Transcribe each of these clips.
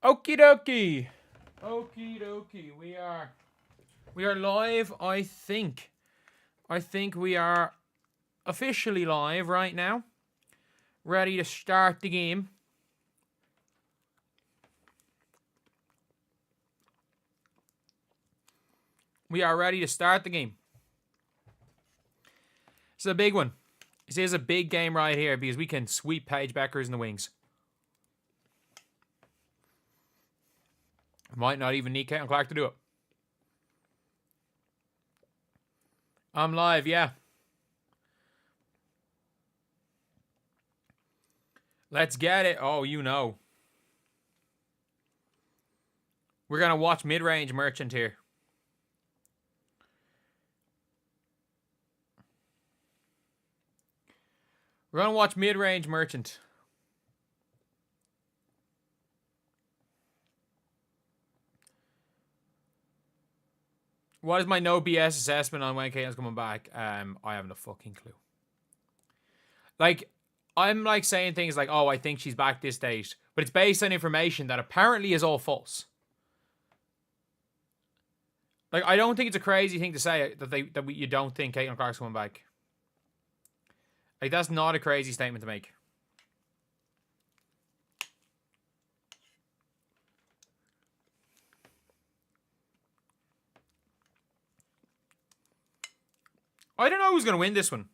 Okie dokie. Okie dokie. We are live, I think. I think we are officially live right now. Ready to start the game. We are ready to start the game. It's a big one. This is a big game right here because we can sweep Paige Bueckers in the wings. Might not even need Caitlin Clark to do it. I'm live, yeah. Let's get it. Oh, you know. We're going to watch mid-range merchant here. We're going to watch mid-range merchant. What is my no BS assessment on when Caitlin's coming back? I haven't a fucking clue. Like, I'm like saying things like, oh, I think she's back this date. But it's based on information that apparently is all false. Like, I don't think it's a crazy thing to say that you don't think Caitlin Clark's coming back. Like, that's not a crazy statement to make. I don't know who's going to win this one.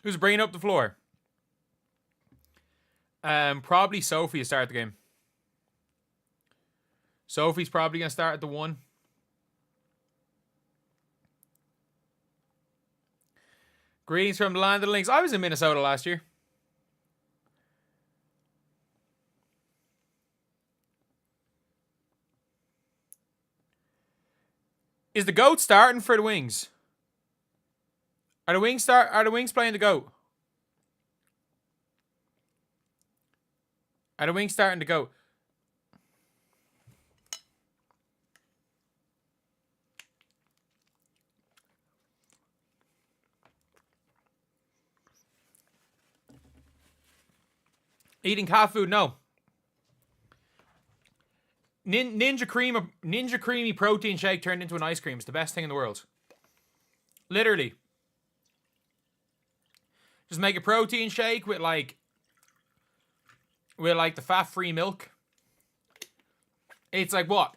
Who's bringing up the floor? Probably Sophie to start the game. Sophie's probably going to start at the 1. Greetings from the land of the Lynx. I was in Minnesota last year. Is the GOAT starting for the Wings? Are the Wings playing the GOAT? Are the Wings starting to go? Eating cat food? No. Ninja Creamy protein shake turned into an ice cream. It's the best thing in the world. Literally. Just make a protein shake with like the fat-free milk. It's like what?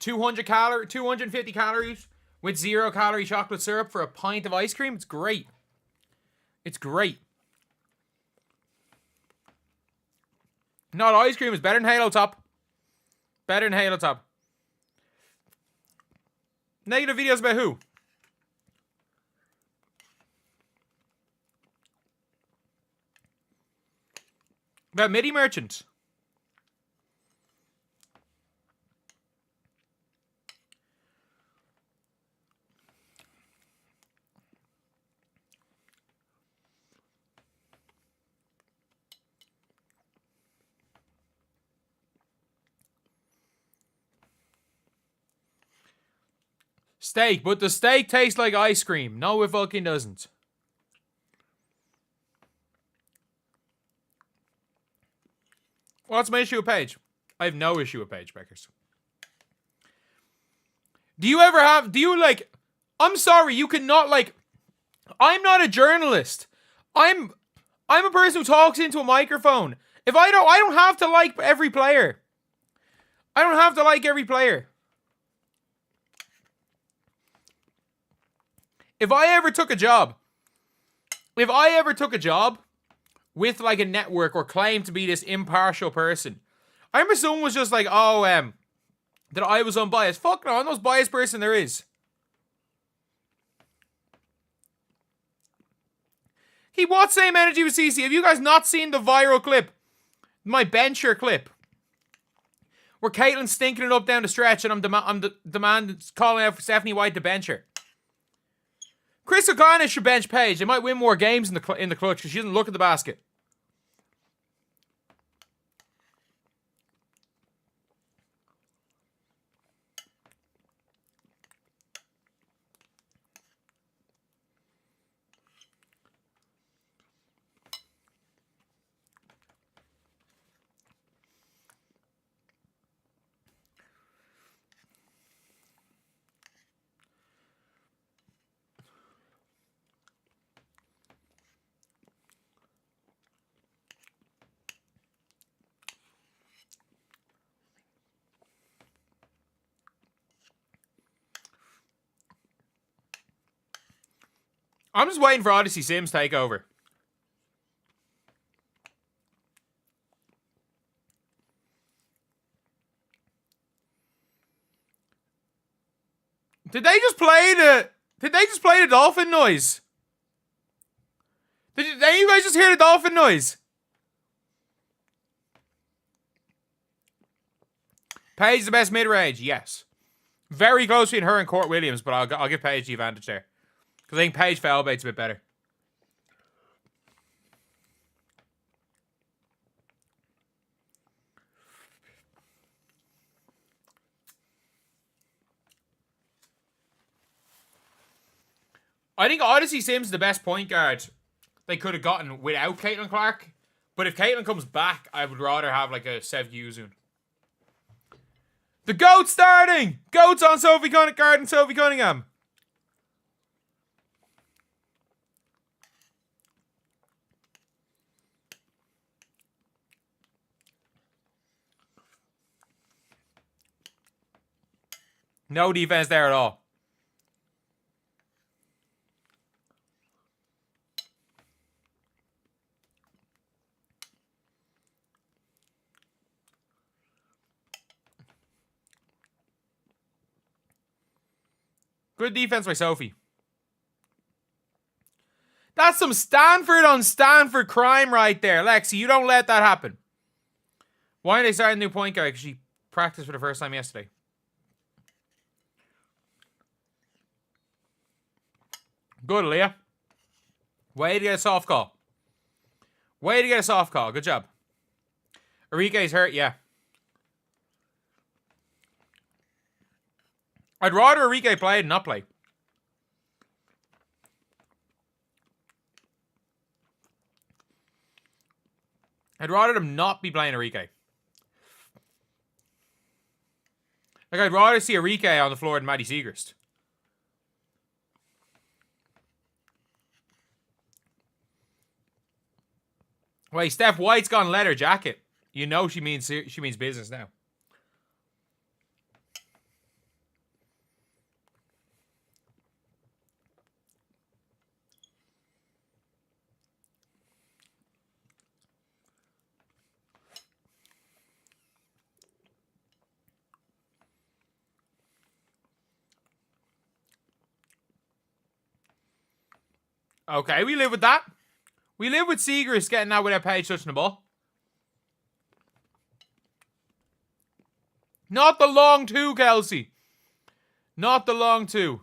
250 calories with 0-calorie chocolate syrup for a pint of ice cream. It's great. It's great. Not ice cream is better than Halo Top. Better than Halo Top. Negative videos about who? About MIDI merchant. Steak, but the steak tastes like ice cream. No, it fucking doesn't. What's my issue with Paige? I have no issue with Paige Bueckers. I'm sorry, you cannot like, I'm not a journalist. I'm a person who talks into a microphone. If I don't have to like every player. I don't have to like every player. If I ever took a job with like a network or claimed to be this impartial person, I remember someone was just like, oh, that I was unbiased. Fuck no, I'm the most biased person there is. Keep what same energy with CC? Have you guys not seen the viral clip? My bencher clip. Where Caitlin's stinking it up down the stretch and I'm demanding, calling out for Stephanie White to bench her. Chris O'Connor should bench Paige. They might win more games in the clutch because she doesn't look at the basket. I'm just waiting for Odyssey Sims takeover. Did they just play the dolphin noise? Did you guys just hear the dolphin noise? Paige the best mid-range, yes. Very close between her and Court Williams, but I'll give Paige the advantage there. Because I think Paige foul bait's a bit better. I think Odyssey Sims is the best point guard they could have gotten without Caitlin Clark. But if Caitlin comes back, I would rather have like a Sev Yuzun. The GOAT starting! GOAT's on Sophie Cunningham. Sophie Cunningham. No defense there at all. Good defense by Sophie. That's some Stanford on Stanford crime right there. Lexi, you don't let that happen. Why are they starting a new point guard? Because she practiced for the first time yesterday. Good, Leah. Way to get a soft call. Way to get a soft call. Good job. Enrique's hurt, yeah. I'd rather Enrique play than not play. I'd rather them not be playing Enrique. Like, I'd rather see Enrique on the floor than Maddie Siegrist. Wait, Steph White's gone leather jacket. You know she means business now. Okay, we live with that. We live with Siegrist getting that without Paige touching the ball. Not the long two, Kelsey. Not the long two.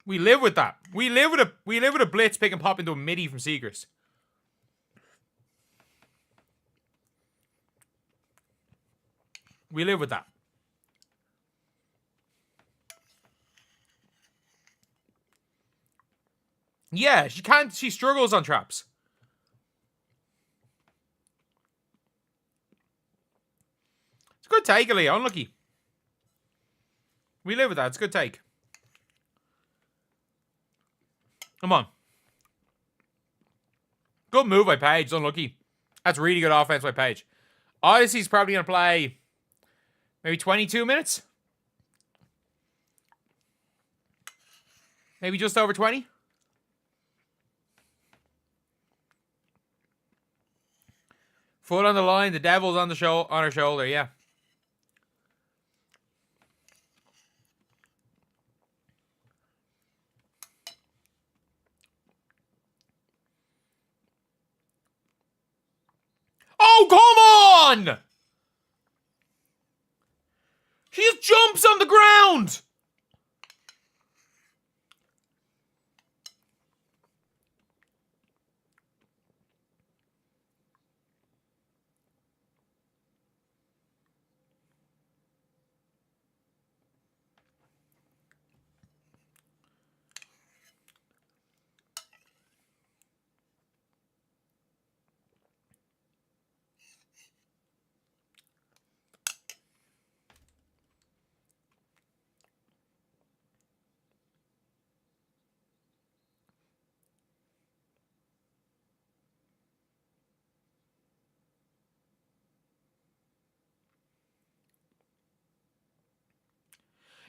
We live with that. We live with a blitz pick and pop into a midi from Siegrist. We live with that. Yeah, she struggles on traps. It's a good take, Aaliyah. Unlucky. We live with that. It's a good take. Come on. Good move by Paige. Unlucky. That's really good offense by Paige. Odyssey's probably going to play maybe 22 minutes. Maybe just over 20. Foot on the line. The Devil's on her shoulder. Yeah. Oh, come on! She just jumps on the ground!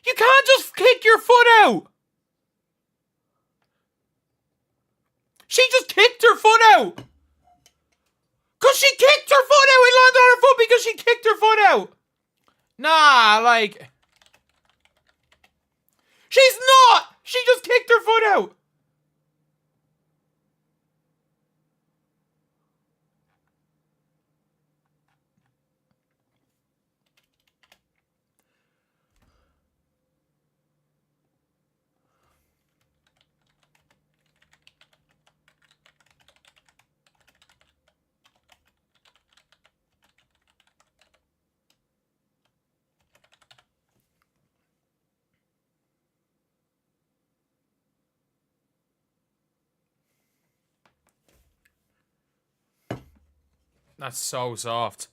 You can't just kick your foot out. She just kicked her foot out. Because she kicked her foot out. It landed on her foot because she kicked her foot out. Nah, like... She's not! She just kicked her foot out. That's so soft.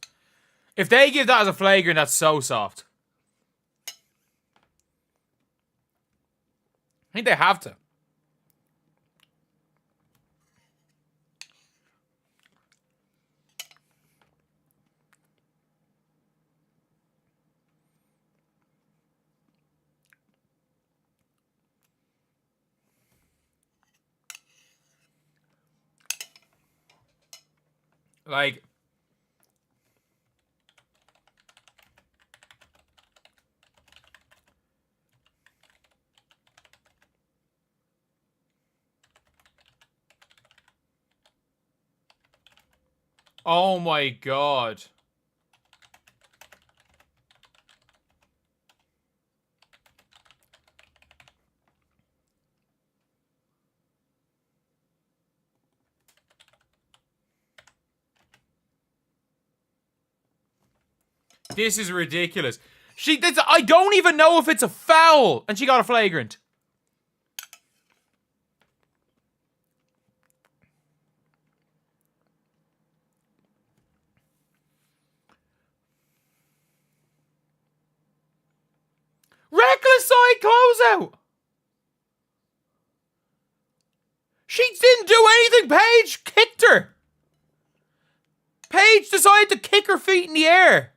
If they give that as a flagrant, that's so soft. I think they have to. Like... Oh my god. This is ridiculous. I don't even know if it's a foul. And she got a flagrant. Reckless side closeout. She didn't do anything. Paige kicked her. Paige decided to kick her feet in the air.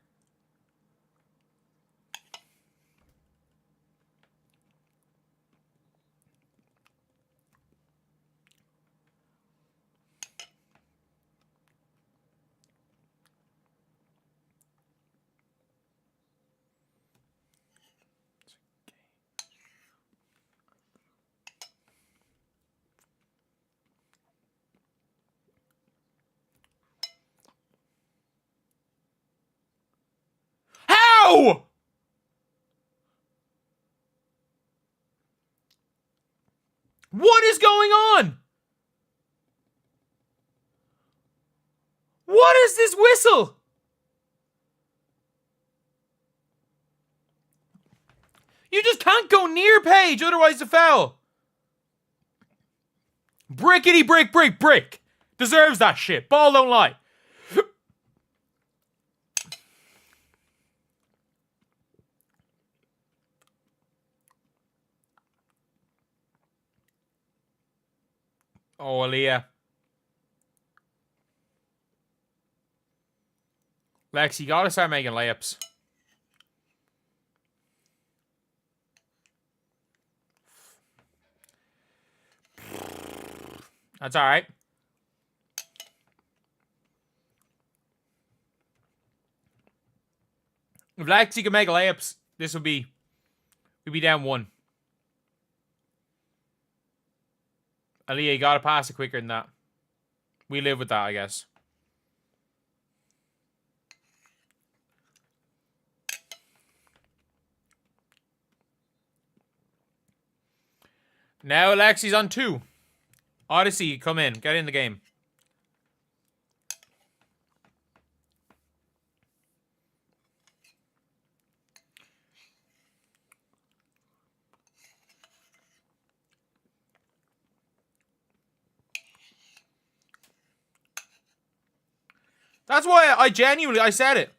How? What is going on? What is this whistle? You just can't go near Paige, otherwise it's a foul. Brickety brick brick brick. Deserves that shit. Ball don't lie. Oh, Aaliyah. Lex, you gotta start making layups. That's alright. If Lexi can make layups, this would be... We'd be down one. Aaliyah, you gotta pass it quicker than that. We live with that, I guess. Now Alexi's on 2. Odyssey, come in. Get in the game. That's why I genuinely said it.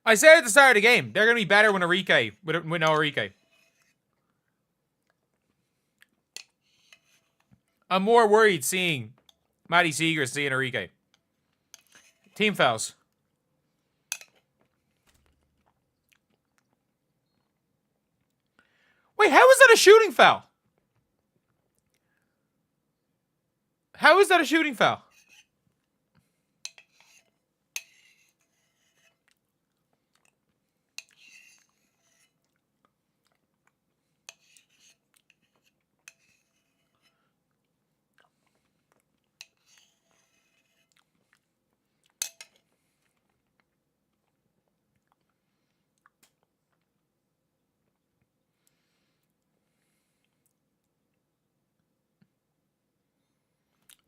I said at the start of the game, they're going to be better with Enrique, with no Enrique. I'm more worried seeing Maddie Seeger seeing Enrique. Team fouls. a shooting foul? How is that a shooting foul?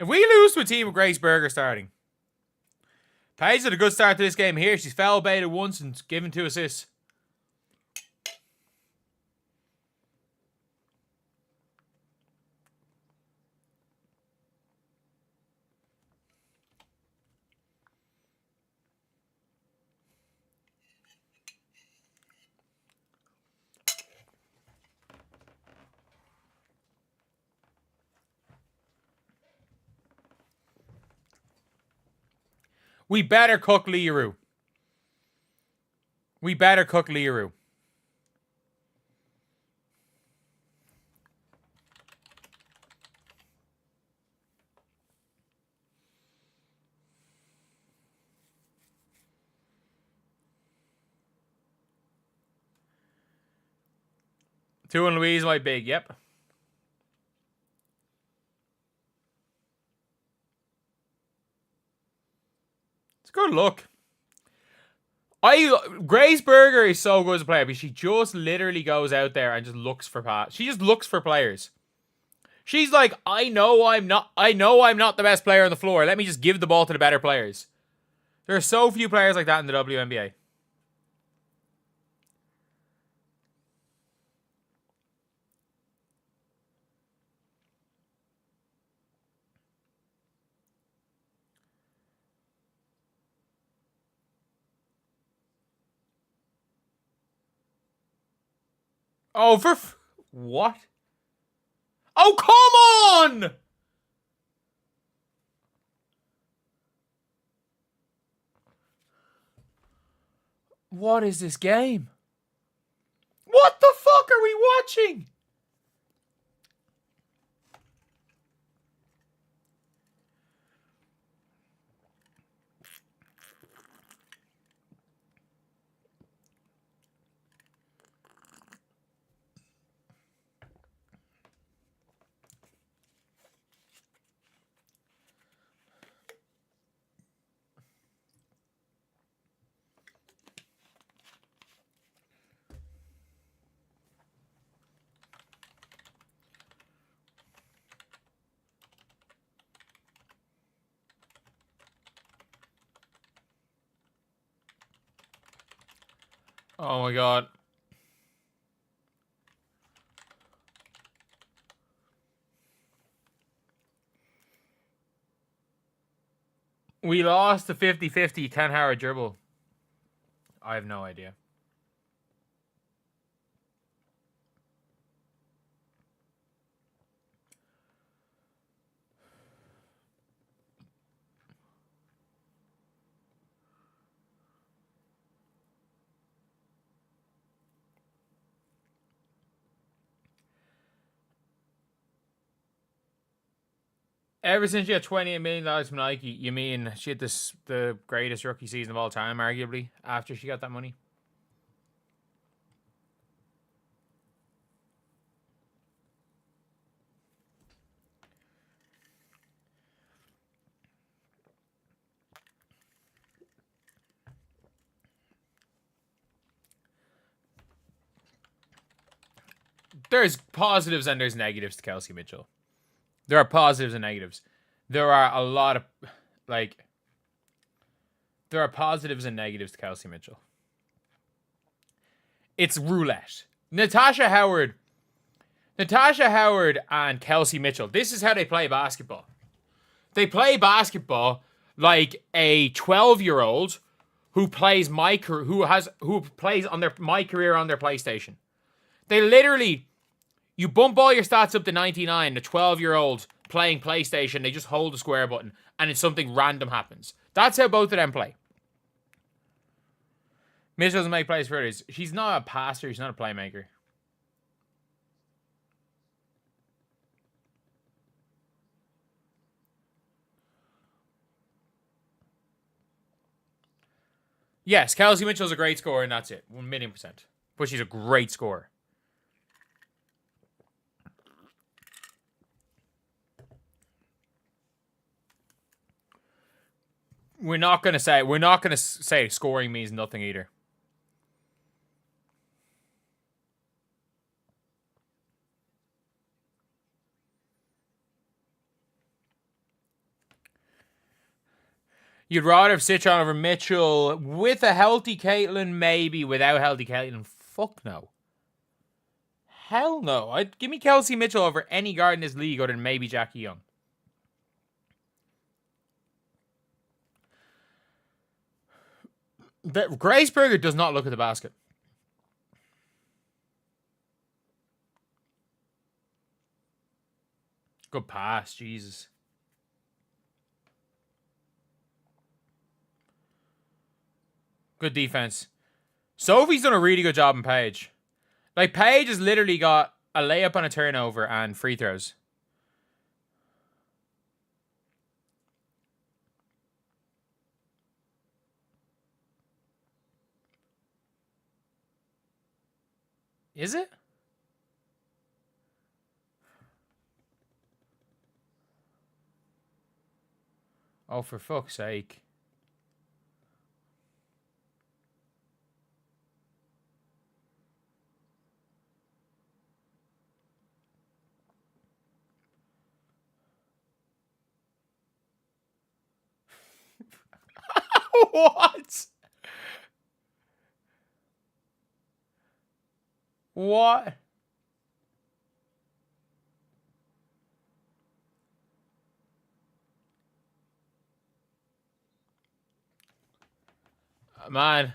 If we lose to a team with Grace Berger starting, Paige had a good start to this game here. She's foul baited once and given 2 assists. We better cook Liru. We better cook Liru. Two and Louise might big, yep. It's a good look. Grace Berger is so good as a player, but she just literally goes out there and just looks for pass. She just looks for players. She's like, I know I'm not the best player on the floor. Let me just give the ball to the better players. There are so few players like that in the WNBA. Oh, what? Oh, come on! What is this game? What the fuck are we watching? Oh my god. We lost the 50-50 Ken Howard dribble. I have no idea. Ever since she had $28 million from Nike, you mean she had the greatest rookie season of all time, arguably, after she got that money? There's positives and there's negatives to Kelsey Mitchell. There are positives and negatives. There are a lot of, there are positives and negatives to Kelsey Mitchell. It's roulette. Natasha Howard and Kelsey Mitchell, this is how they play basketball. They play basketball like a 12-year-old who plays my career on their PlayStation. They literally, you bump all your stats up to 99, the 12-year-old playing PlayStation, they just hold the square button, and then something random happens. That's how both of them play. Mitchell doesn't make plays for others. She's not a passer, she's not a playmaker. Yes, Kelsey Mitchell's a great scorer, and that's it. 1,000,000%. But she's a great scorer. We're not gonna say scoring means nothing either. You'd rather have Citron over Mitchell with a healthy Caitlin, maybe. Without healthy Caitlin, fuck no. Hell no. I'd give me Kelsey Mitchell over any guard in this league other than maybe Jackie Young. Grace Berger does not look at the basket. Good pass, Jesus. Good defense. Sophie's done a really good job in Paige. Like, Paige has literally got a layup on a turnover and free throws. Is it? Oh, for fuck's sake. What? What? Man.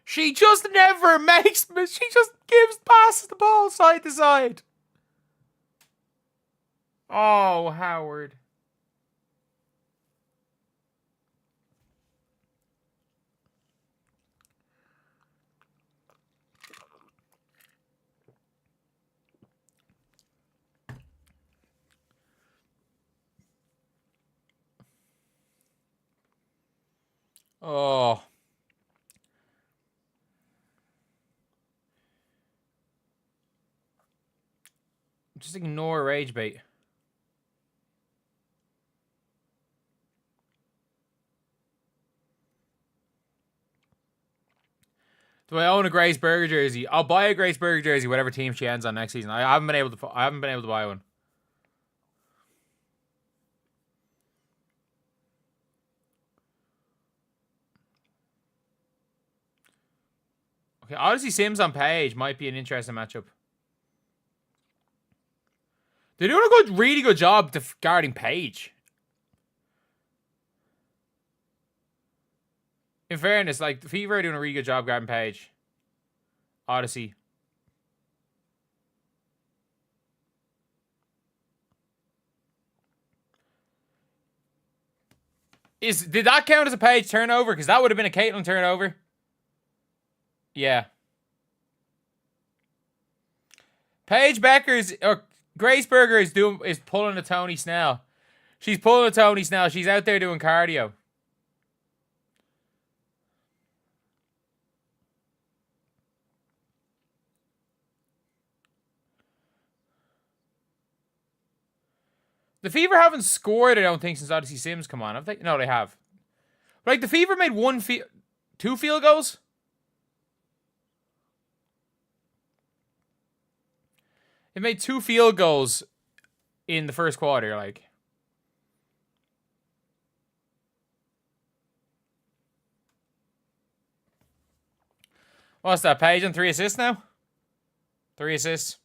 She just never makes... She just passes the ball side to side. Oh, Howard. Oh. Just ignore rage bait. Do I own a Grace Berger jersey? I'll buy a Grace Berger jersey, whatever team she ends on next season. I haven't been able to buy one. Okay, Odyssey Sims on Paige might be an interesting matchup. They're doing a really good job guarding Paige. In fairness, like, the Fever are doing a really good job guarding Paige. Odyssey. Did that count as a Paige turnover? Because that would have been a Caitlin turnover. Yeah. Paige Bueckers, or Grace Berger is pulling a Tony Snell. She's pulling a Tony Snell. She's out there doing cardio. The Fever haven't scored, I don't think, since Odyssey Sims come on. Have they? No, they have. Like, the Fever made two field goals? It made 2 field goals in the first quarter, like. What's that, Paige on 3 assists now? 3 assists.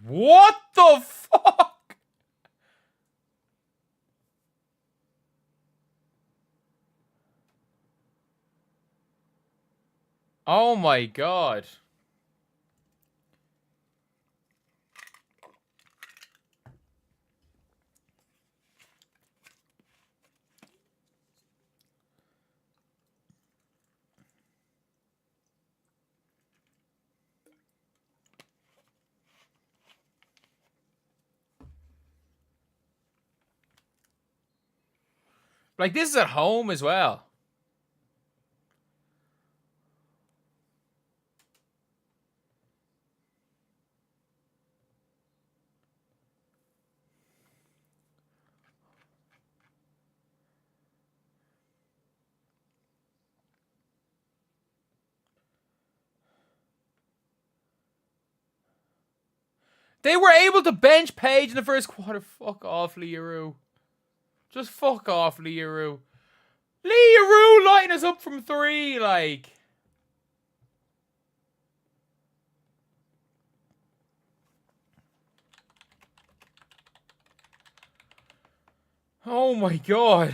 What the fuck? Oh my god. Like, this is at home as well. They were able to bench Paige in the first quarter. Fuck off, Leroux. Just fuck off, Leroux. Leroux lighting us up from 3, like. Oh my god.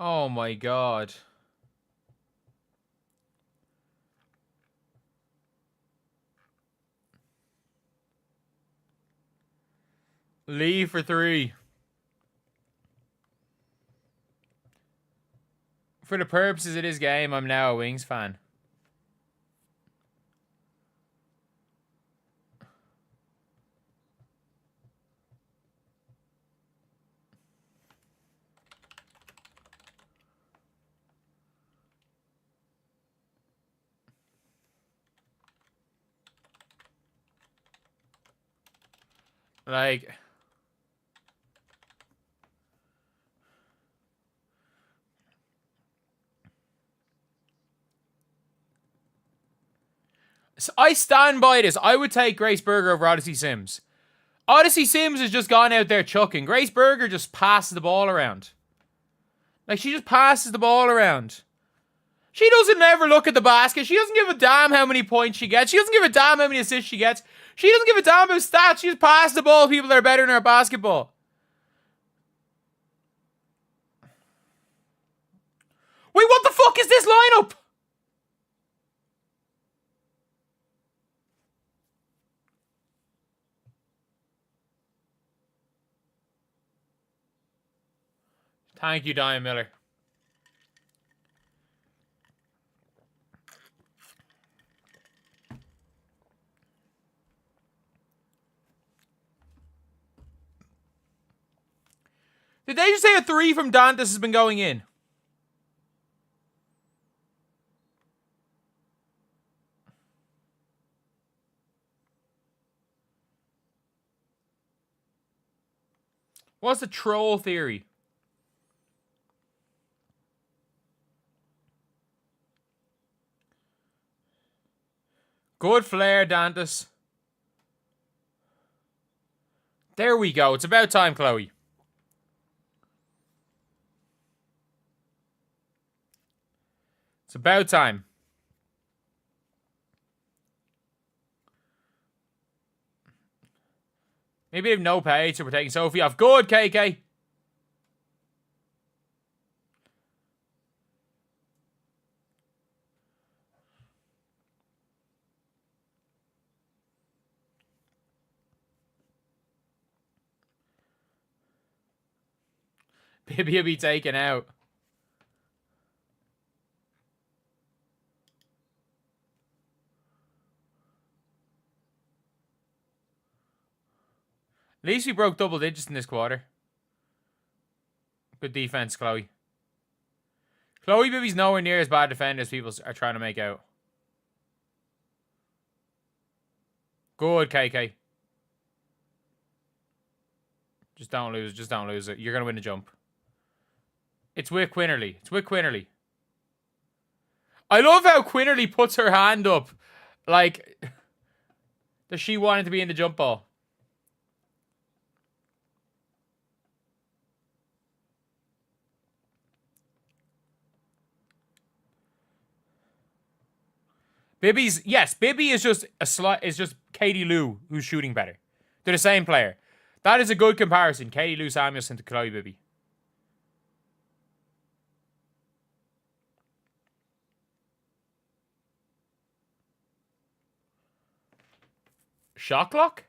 Oh my god. Lee for 3. For the purposes of this game, I'm now a Wings fan. Like, so I stand by this. I would take Grace Berger over Odyssey Sims. Odyssey Sims has just gone out there chucking. Grace Berger just passes the ball around. Like, she just passes the ball around. She doesn't ever look at the basket. She doesn't give a damn how many points she gets. She doesn't give a damn how many assists she gets. She doesn't give a damn about stats. She just passes the ball to people that are better than her at basketball. Wait, what the fuck is this lineup? Thank you, Diane Miller. Did they just say a 3 from Dantas has been going in? What's the troll theory? Good flare, Dantas. There we go. It's about time, Chloe. It's about time. Maybe they have no pay, so we're taking Sophie off. Good, KK. Bibby will be taken out. At least we broke double digits in this quarter. Good defense, Chloe. Chloe Bibby's nowhere near as bad defender as people are trying to make out. Good, KK. Just don't lose. Just don't lose it. You're going to win the jump. It's with Quinnerly. It's with Quinnerly. I love how Quinnerly puts her hand up. Like, does she want it to be in the jump ball? Bibby's, yes, Bibby is just is just Katie Lou who's shooting better. They're the same player. That is a good comparison. Katie Lou Samuelson to Chloe Bibby. Shot clock?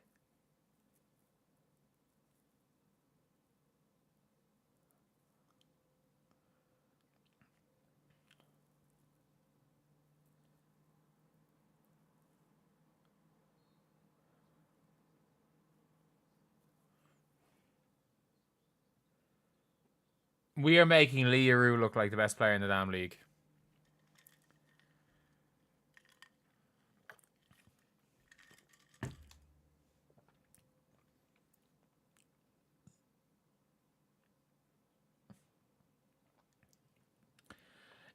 We are making Leah Rue look like the best player in the damn league.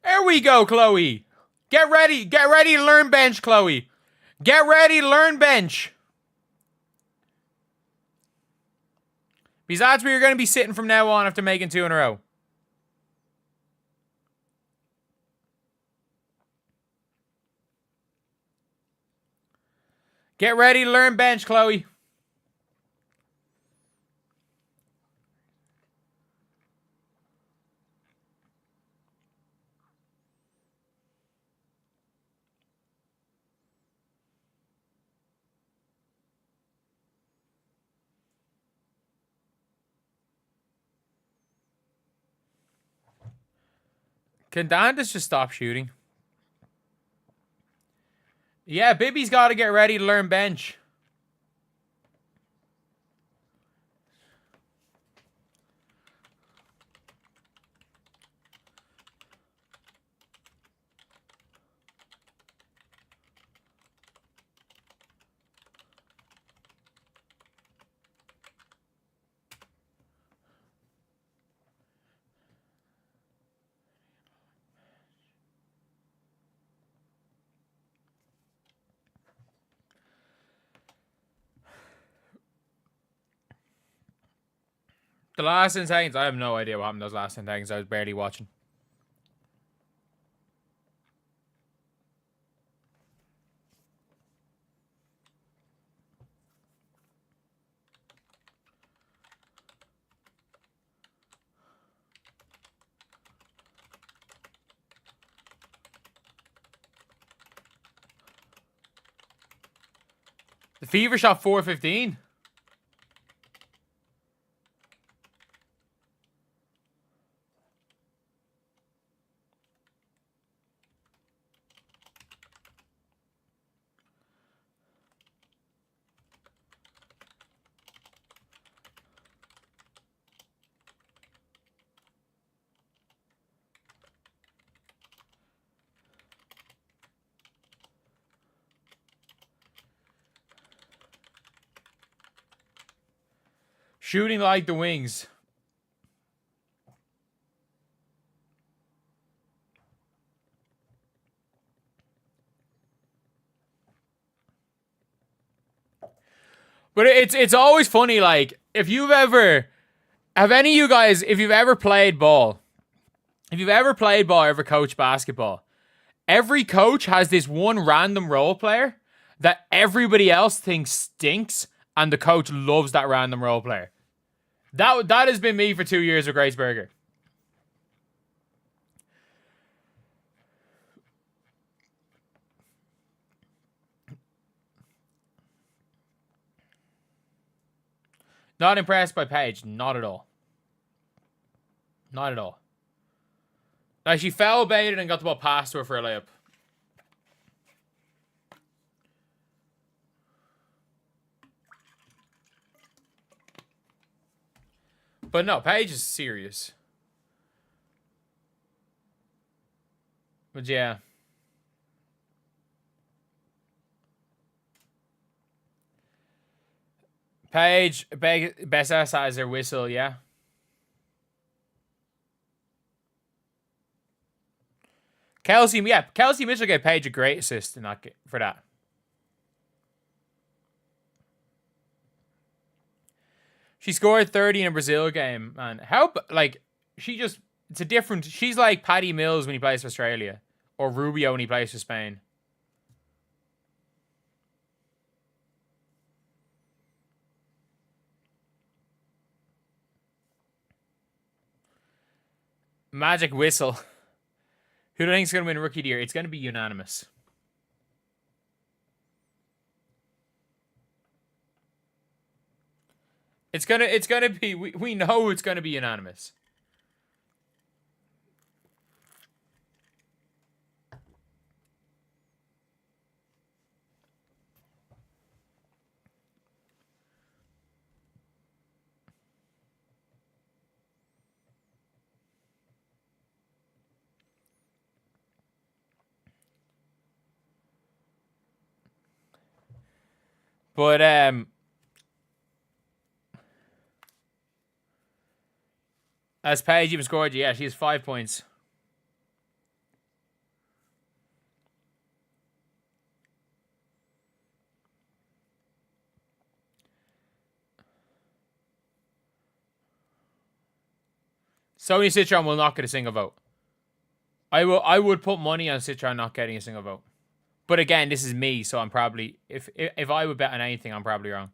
There we go, Chloe. Get ready. Get ready to learn bench, Chloe. Get ready to learn bench. Because that's where you're going to be sitting from now on after making 2 in a row. Get ready to learn bench, Chloe. Can Dandas just stop shooting? Yeah, Bibby's got to get ready to learn bench. The last 10 seconds, I have no idea what happened those last 10 seconds. I was barely watching. The Fever shot 415. Shooting like the Wings. But it's always funny, like, if you've ever... Have any of you guys, if you've ever played ball, ever coached basketball, every coach has this one random role player that everybody else thinks stinks, and the coach loves that random role player. That has been me for 2 years with Grace Berger. Not impressed by Paige. Not at all. Not at all. Like, she foul baited and got the ball passed to her for a layup. But no, Paige is serious. But yeah. Paige, best ass has her whistle, yeah. Kelsey Mitchell gave Paige a great assist in that for that. She scored 30 in a Brazil game, man. How, like, it's a different, she's like Patty Mills when he plays for Australia, or Rubio when he plays for Spain. Magic whistle. Who do you think is going to win Rookie of the Year? It's going to be unanimous. It's gonna be. We know it's going to be unanimous. But as Paige even scored, yeah, she has 5 points. Sony Citron will not get a single vote. I would put money on Citron not getting a single vote. But again, this is me, so I'm probably if I would bet on anything, I'm probably wrong.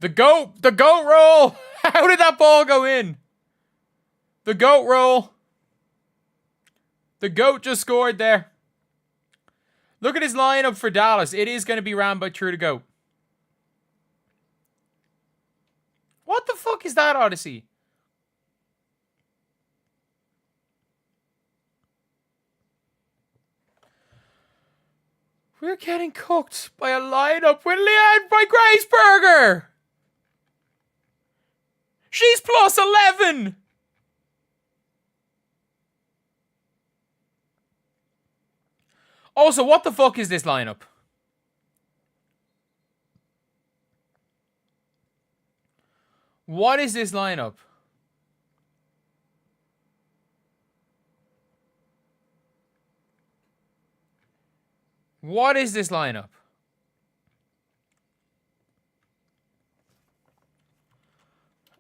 The goat roll. How did that ball go in? The goat roll. The goat just scored there. Look at his lineup for Dallas. It is going to be ran by True the Goat. What the fuck is that, Odyssey? We're getting cooked by a lineup with Leanne by Graceberger. She's plus 11. Also, what the fuck is this lineup? What is this lineup? What is this lineup?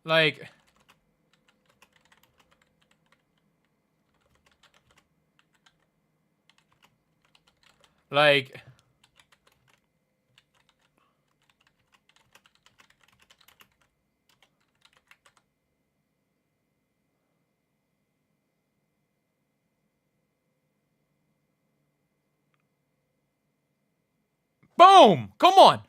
Like... Boom! Come on!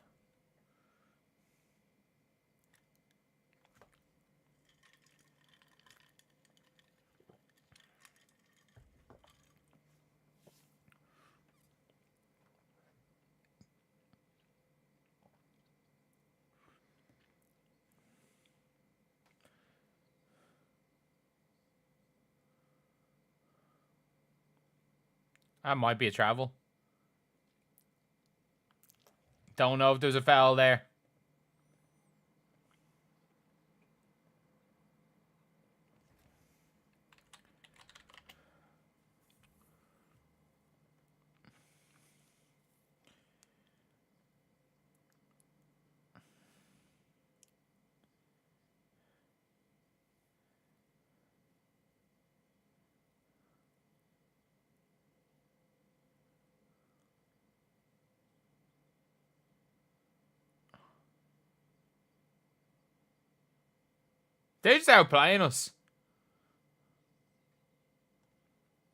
That might be a travel. Don't know if there's a foul there. They're just outplaying us.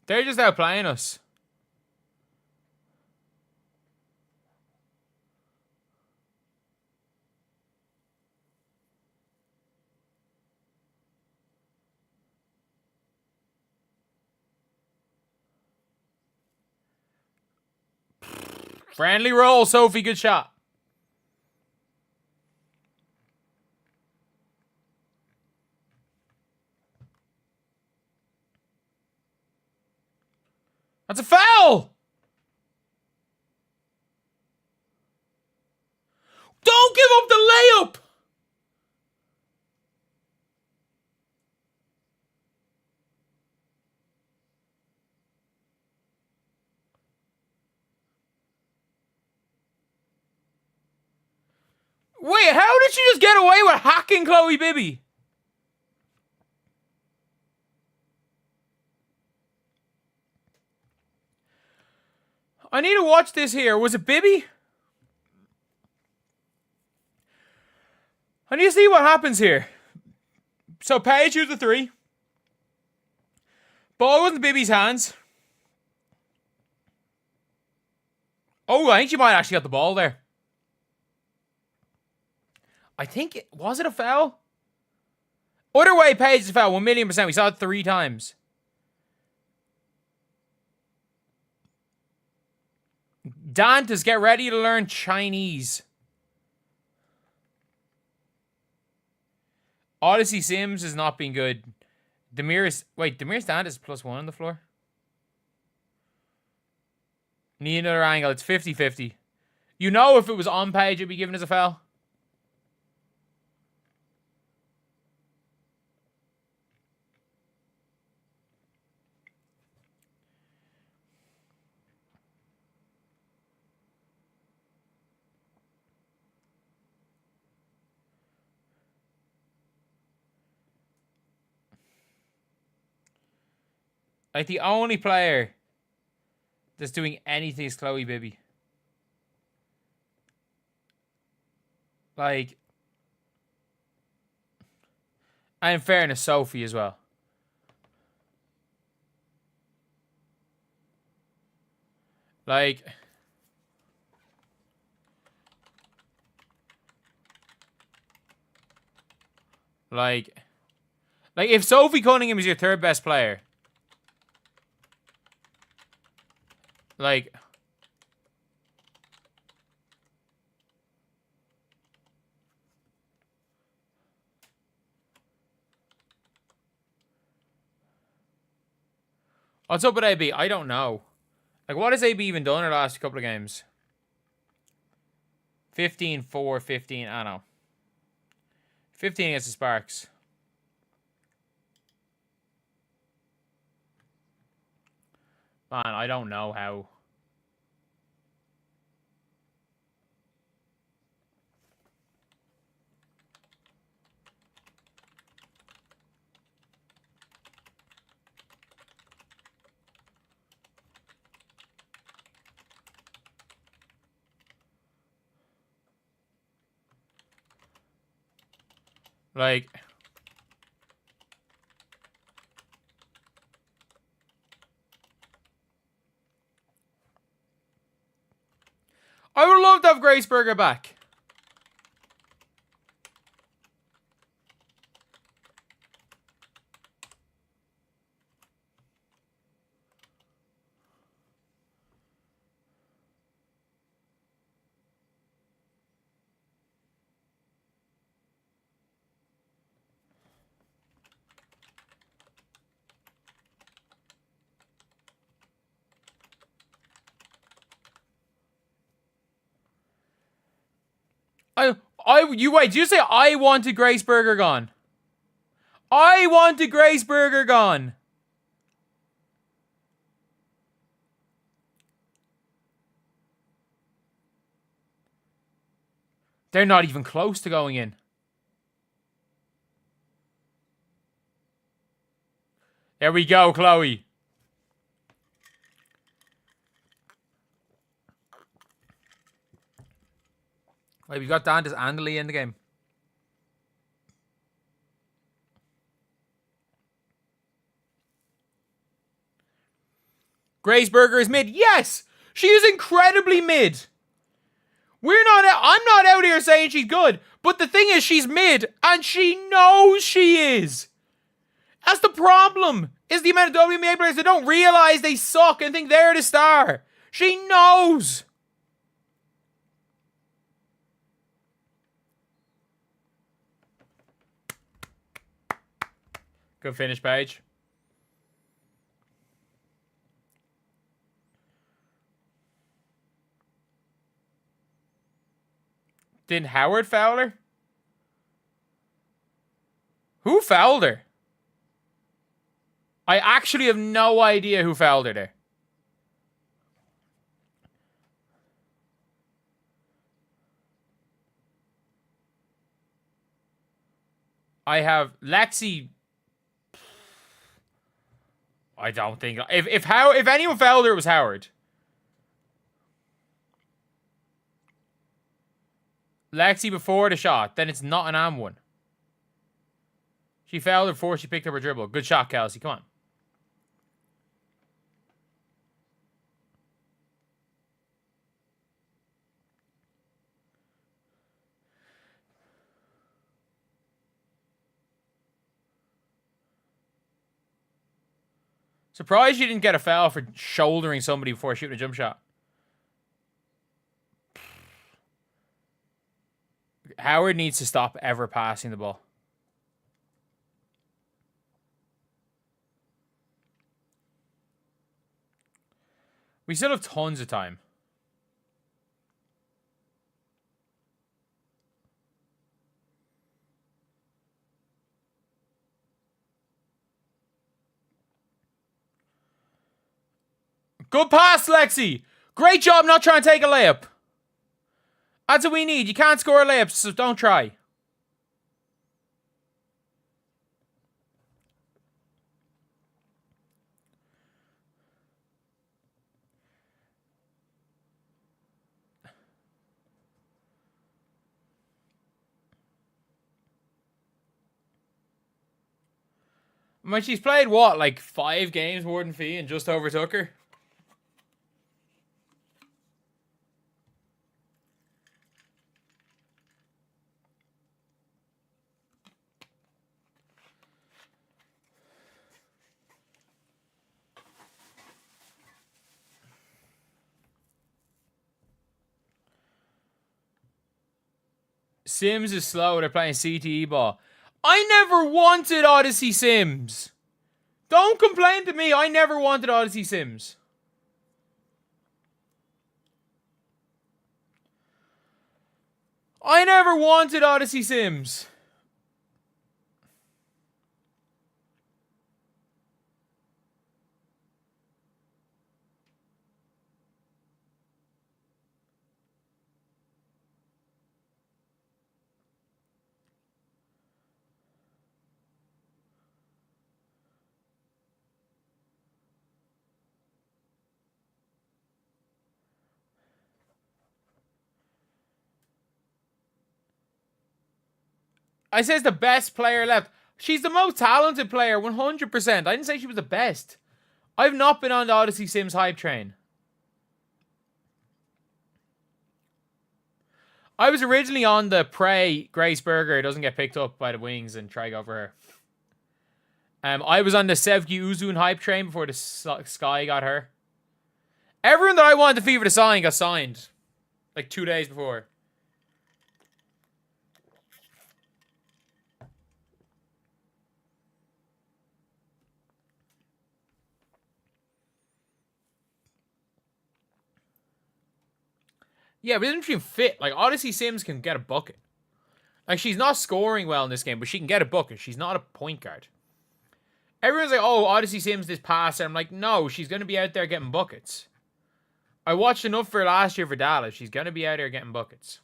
They're just outplaying us. Friendly roll, Sophie. Good shot. That's a foul! Don't give up the layup! Wait, how did she just get away with hacking Chloe Bibby? I need to watch this here. Was it Bibby? I need to see what happens here. So Paige used the 3. Ball was in Bibby's hands. Oh, I think she might actually got the ball there. I think was it a foul? Other way, Paige is a foul. 1,000,000%. We saw it 3 times. Dantas, get ready to learn Chinese. Odyssey Sims has not been good. Demiris Dantas +1 on the floor. Need another angle. It's 50-50. You know if it was on Paige, it'd be given as a foul. Like, the only player that's doing anything is Chloe Bibby. Like, and in fairness, Sophie as well. Like, if Sophie Cunningham is your 3rd best player, like, what's up with AB? I don't know. Like, what has AB even done in the last couple of games? 15-4, 15, I don't know. 15 against the Sparks. Man, I don't know how. Like, I would love to have Grace Berger back. Did you say I wanted Grace Berger gone? I wanted Grace Berger gone. They're not even close to going in. There we go, Chloe. Wait, we got Dantas and Lee in the game. Grace Berger is mid. Yes! She is incredibly mid. I'm not out here saying she's good, but the thing is she's mid, and she knows she is. That's the problem, is the amount of WNBA players that don't realize they suck and think they're the star. She knows. Good finish, Paige. Didn't Howard foul her? Who fouled her? I actually have no idea who fouled her there. I have Lexi. I don't think if anyone fouled her, it was Howard. Lexi before the shot. Then it's not an and one. She fouled her before she picked up her dribble. Good shot, Kelsey. Come on. Surprised you didn't get a foul for shouldering somebody before shooting a jump shot. Howard needs to stop ever passing the ball. We still have tons of time. Good pass, Lexi. Great job not trying to take a layup. That's what we need. You can't score a layup, so don't try. I mean, she's played, what, like 5 games more than Fee and just overtook her? Sims is slow. They're playing CTE ball. I never wanted Odyssey Sims. Don't complain to me. I never wanted Odyssey Sims. I never wanted Odyssey Sims. I says the best player left. She's the most talented player, 100%. I didn't say she was the best. I've not been on the Odyssey Sims hype train. I was originally on the pray Grace Berger doesn't get picked up by the wings and try to go for her. I was on the Sevgi Uzun hype train before the Sky got her. Everyone that I wanted to Fever to sign got signed. Like 2 days before. Yeah, but it doesn't seem fit. Like, Odyssey Sims can get a bucket. Like, she's not scoring well in this game, but she can get a bucket. She's not a point guard. Everyone's like, oh, Odyssey Sims this passer. I'm like, no, she's going to be out there getting buckets. I watched enough for her last year for Dallas. She's going to be out there getting buckets.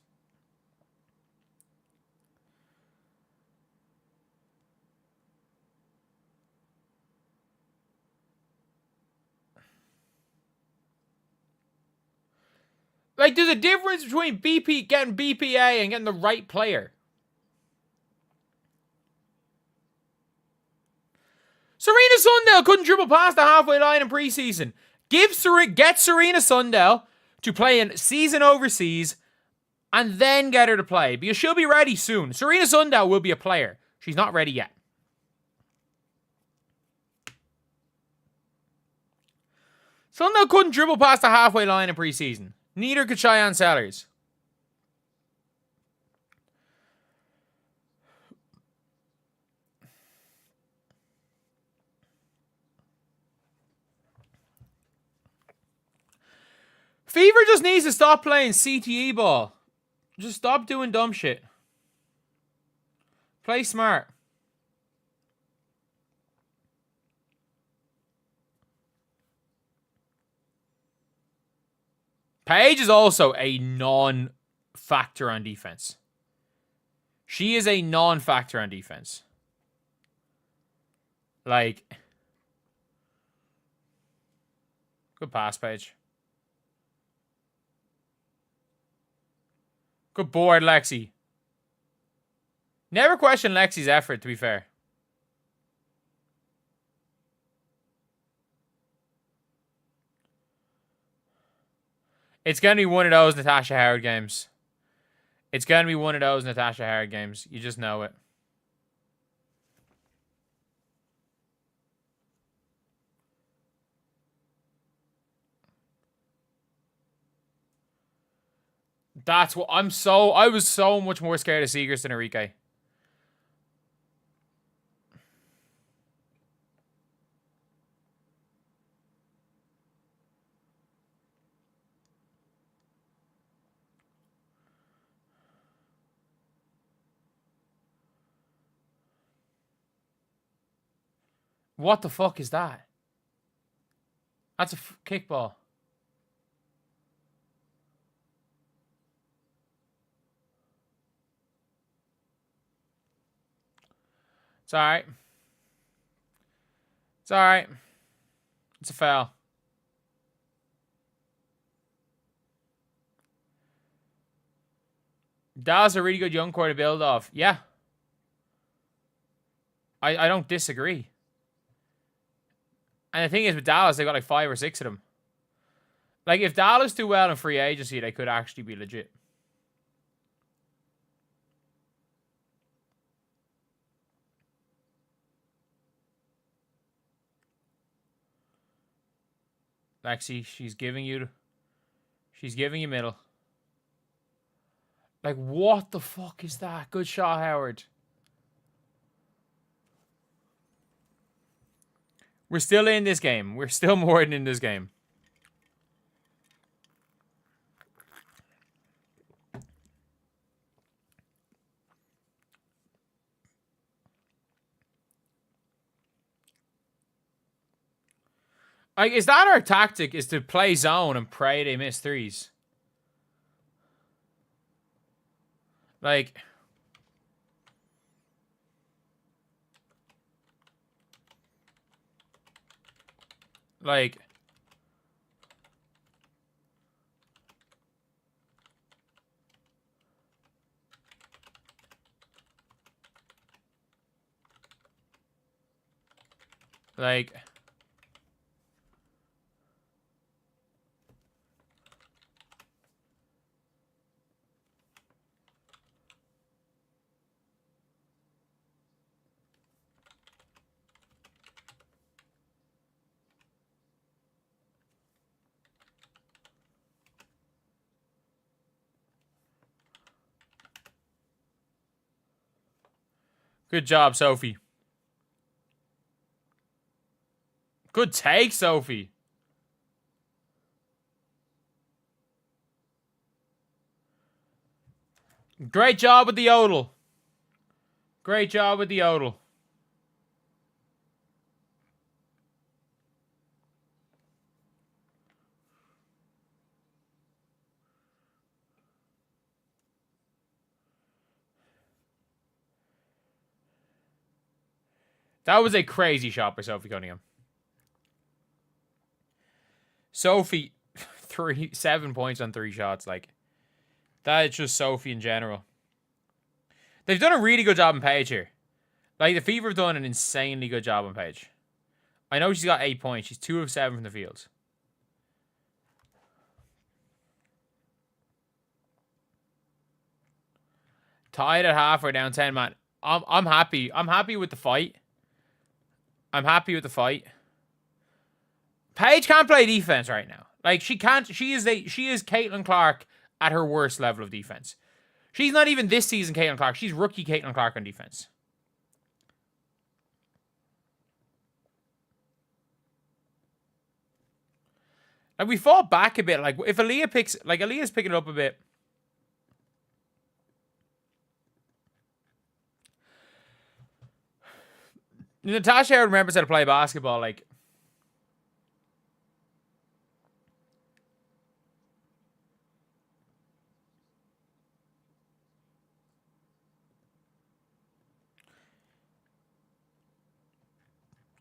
Like, there's a difference between getting BPA and getting the right player. Serena Sundell couldn't dribble past the halfway line in preseason. Get Serena Sundell to play in season overseas and then get her to play. Because she'll be ready soon. Serena Sundell will be a player. She's not ready yet. Sundell couldn't dribble past the halfway line in preseason. Neither could Cheyenne Sellers. Fever just needs to stop playing CTE ball. Just stop doing dumb shit. Play smart. Paige is also a non-factor on defense. She is a non-factor on defense. Like, good pass, Paige. Good board, Lexi. Never question Lexi's effort, to be fair. It's going to be one of those Natasha Howard games. It's going to be one of those Natasha Howard games. You just know it. That's what I was so much more scared of Seegers than Enrique. What the fuck is that? That's a kickball. It's alright. It's alright. It's a foul. Dallas a really good young core to build off. Yeah. I don't disagree. And the thing is, with Dallas, they got like 5 or 6 of them. Like, if Dallas do well in free agency, they could actually be legit. Lexi, she's giving you middle. Like, what the fuck is that? Good shot, Howard. We're still in this game. We're still more than in this game. Like, is that our tactic? Is to play zone and pray they miss threes? Like, like, good job, Sophie. Good take, Sophie. Great job with the yodel. Great job with the yodel. That was a crazy shot by Sophie Cunningham. Sophie, 7 points on 3 shots. Like, that is just Sophie in general. They've done a really good job on Paige here. Like, the Fever have done an insanely good job on Paige. I know she's got 8 points. She's 2 of 7 from the field. Tied at half or down 10, man. I'm happy. I'm happy with the fight. I'm happy with the fight. Paige can't play defense right now. Like, she can't. She is Caitlin Clark at her worst level of defense. She's not even this season Caitlin Clark. She's rookie Caitlin Clark on defense. Like, we fought back a bit. Like, if Aaliyah picks... Like, Aaliyah's picking it up a bit. Natasha remembers how to play basketball. Like...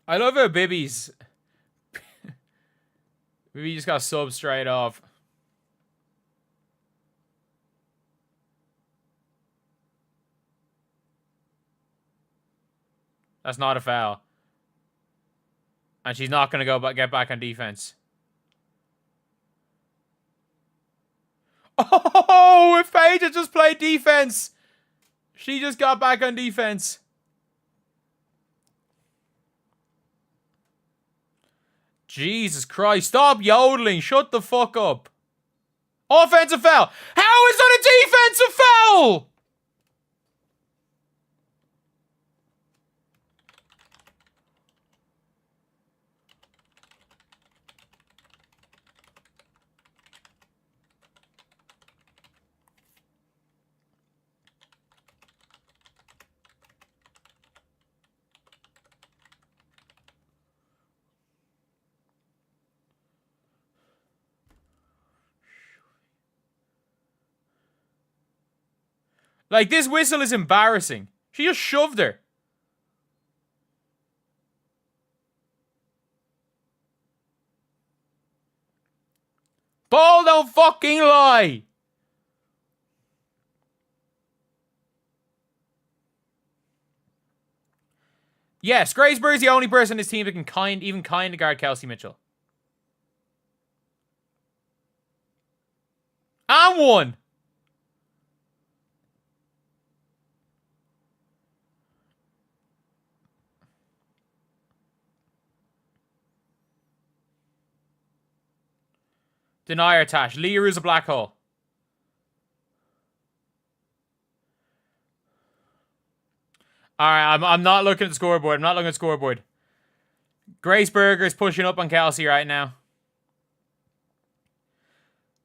I love how Bibby's... Bibby just got subbed straight off. That's not a foul. And she's not going to get back on defense. Oh, if Paige had just played defense. She just got back on defense. Jesus Christ. Stop yodeling. Shut the fuck up. Offensive foul. How is that a defensive foul? Like, this whistle is embarrassing. She just shoved her. Ball don't fucking lie. Yes, Graceberg is the only person in this team that can even kind of guard Kelsey Mitchell. And one. Deny her, Tash. Lear is a black hole. Alright, I'm not looking at the scoreboard. I'm not looking at the scoreboard. Graceberg is pushing up on Kelsey right now.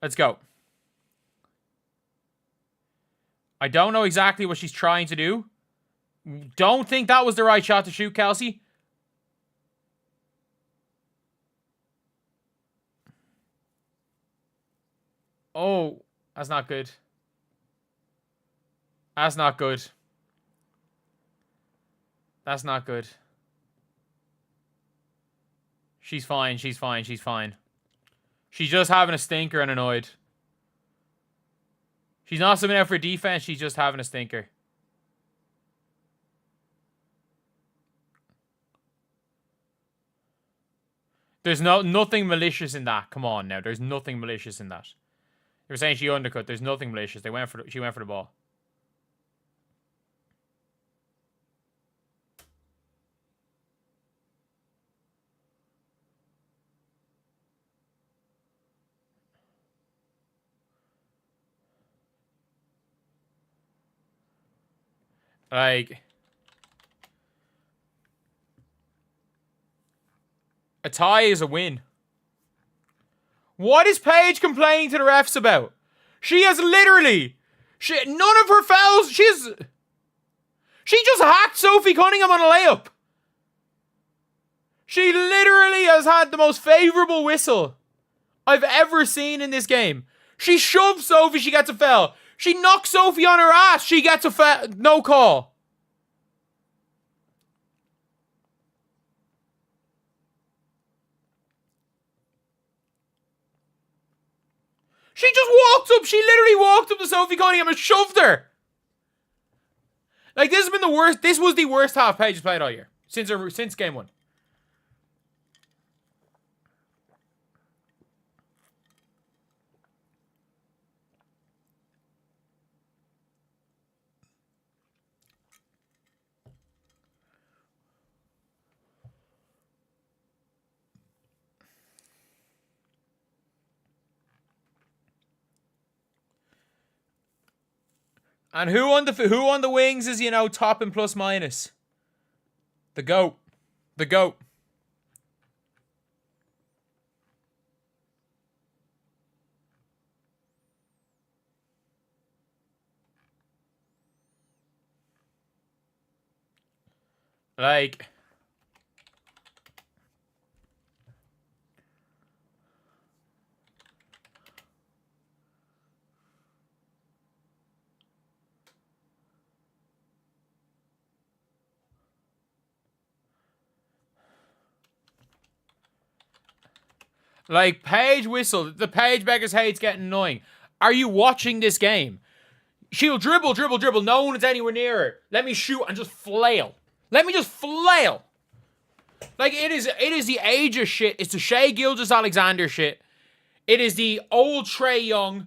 Let's go. I don't know exactly what she's trying to do. Don't think that was the right shot to shoot, Kelsey. Oh, that's not good. That's not good. That's not good. She's fine, she's fine, she's fine. She's just having a stinker and annoyed. She's not subbing out for defense, she's just having a stinker. There's nothing malicious in that. Come on now, there's nothing malicious in that. You were saying she undercut. There's nothing malicious. She went for the ball. Like, a tie is a win. What is Paige complaining to the refs about? She has literally... none of her fouls... She just hacked Sophie Cunningham on a layup. She literally has had the most favourable whistle I've ever seen in this game. She shoved Sophie, she gets a foul. She knocks Sophie on her ass, she gets a foul. No call. She just walked up. She literally walked up to Sophie Cunningham and shoved her. Like, this has been the worst. This was the worst half Paige has played all year. Since game one. And who on the wings is, you know, top and plus minus? The GOAT. The GOAT. Like... Like, Paige whistle. The Paige Bueckers hate's getting annoying. Are you watching this game? She'll dribble. No one is anywhere near her. Let me shoot and just flail. Let me just flail. Like, it is the Aegis shit. It's the Shea Gilgeous-Alexander shit. It is the old Trae Young.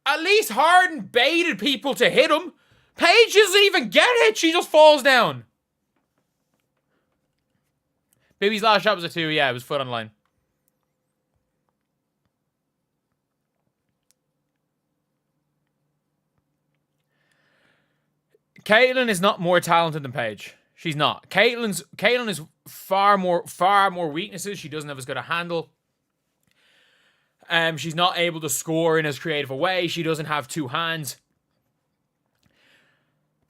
At least Harden baited people to hit him. Paige doesn't even get hit. She just falls down. Baby's last shot was a 2. Yeah, it was foot on the line. Caitlyn is not more talented than Paige. She's not. Caitlyn is far more weaknesses. She doesn't have as good a handle. She's not able to score in as creative a way. She doesn't have 2 hands.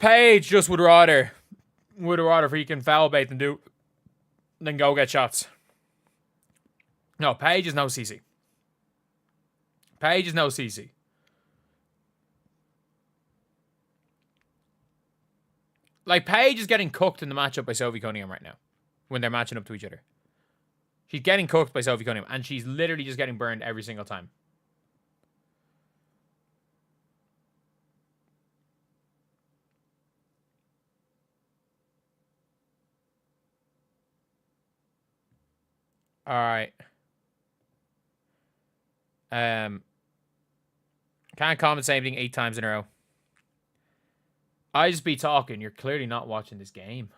Paige just would rather freaking foul bait than go get shots. No, Paige is no CC. Paige is no CC. Like, Paige is getting cooked in the matchup by Sophie Cunningham right now. When they're matching up to each other. She's getting cooked by Sophie Cunningham. And she's literally just getting burned every single time. Alright. Can't comment same thing 8 times in a row. I just be talking. You're clearly not watching this game.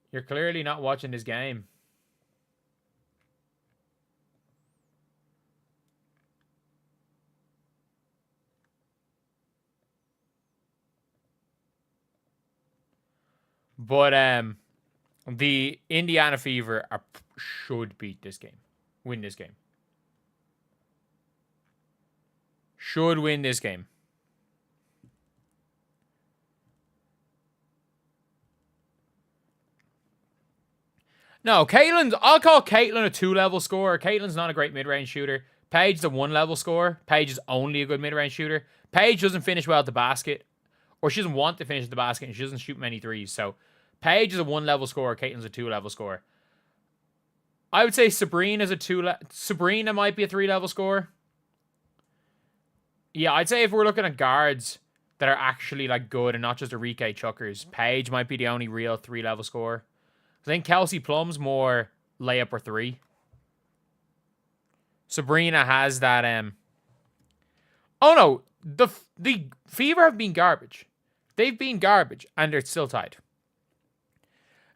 You're clearly not watching this game. But the Indiana Fever should beat this game. Win this game. Should win this game. No, I'll call Caitlyn a 2-level scorer. Caitlyn's not a great mid-range shooter. Paige's a 1-level scorer. Paige is only a good mid-range shooter. Paige doesn't finish well at the basket. Or she doesn't want to finish at the basket, and she doesn't shoot many threes. So, Paige is a 1-level scorer. Caitlyn's a 2-level scorer. I would say Sabrina might be a 3-level scorer. Yeah, I'd say if we're looking at guards that are actually, like, good and not just Arike chuckers, Paige might be the only real 3-level scorer. I think Kelsey Plum's more layup or 3. Sabrina has that. Oh no, the Fever have been garbage. They've been garbage, and they're still tied.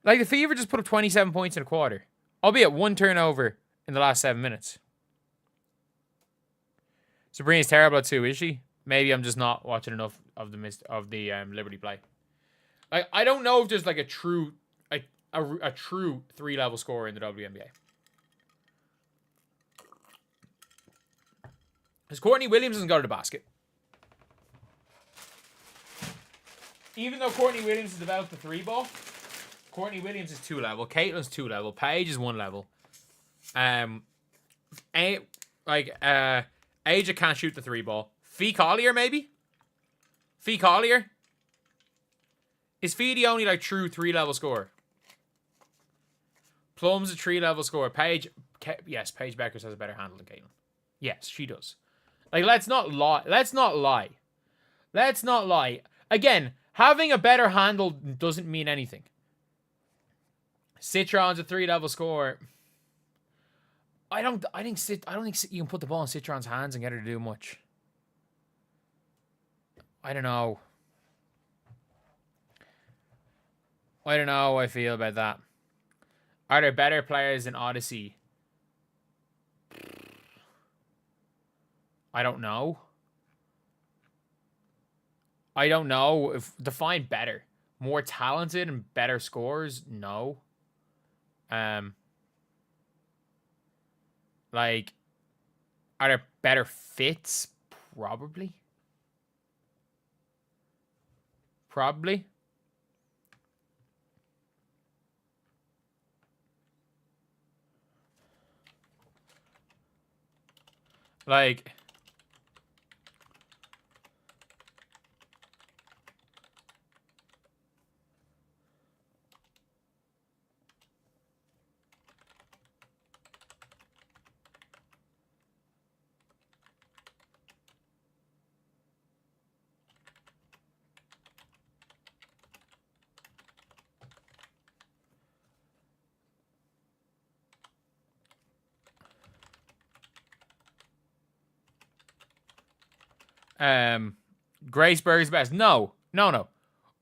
Like, the Fever just put up 27 points in a quarter, albeit 1 turnover in the last 7 minutes. Sabrina's terrible at 2, is she? Maybe I'm just not watching enough of the Liberty play. Like, I don't know if there's like a true 3-level scorer in the WNBA. Because Courtney Williams doesn't go to the basket. Even though Courtney Williams has developed the 3-ball, Courtney Williams is 2-level. Caitlin's 2-level. Paige is 1-level. Aja can't shoot the 3-ball. Fee Collier, maybe? Fee Collier? Is Fee the only, like, true 3-level scorer? Plum's a 3-level scorer. Paige Bueckers has a better handle than Caitlyn. Yes, she does. Like, let's not lie. Let's not lie. Let's not lie. Again, having a better handle doesn't mean anything. Citron's a 3-level scorer. I don't think you can put the ball in Citron's hands and get her to do much. I don't know. I don't know how I feel about that. Are there better players in Odyssey? I don't know. I don't know. Define better. More talented and better scorers? No. Like, are there better fits? Probably. Probably. Like, Grace Berger's best. No.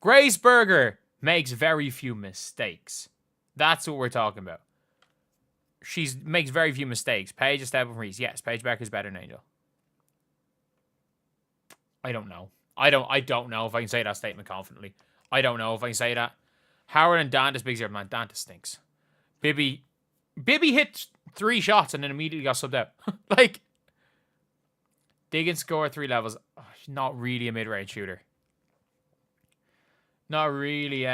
Grace Berger makes very few mistakes. That's what we're talking about. She makes very few mistakes. Paige is step from Reese. Yes, Paige Bueckers better than Angel. I don't know. I don't know if I can say that statement confidently. I don't know if I can say that. Howard and Dantas big zero. Man, Dantas stinks. Bibby hit 3 shots and then immediately got subbed out. Like, Diggins score 3 levels. Oh, she's not really a mid-range shooter. Not really,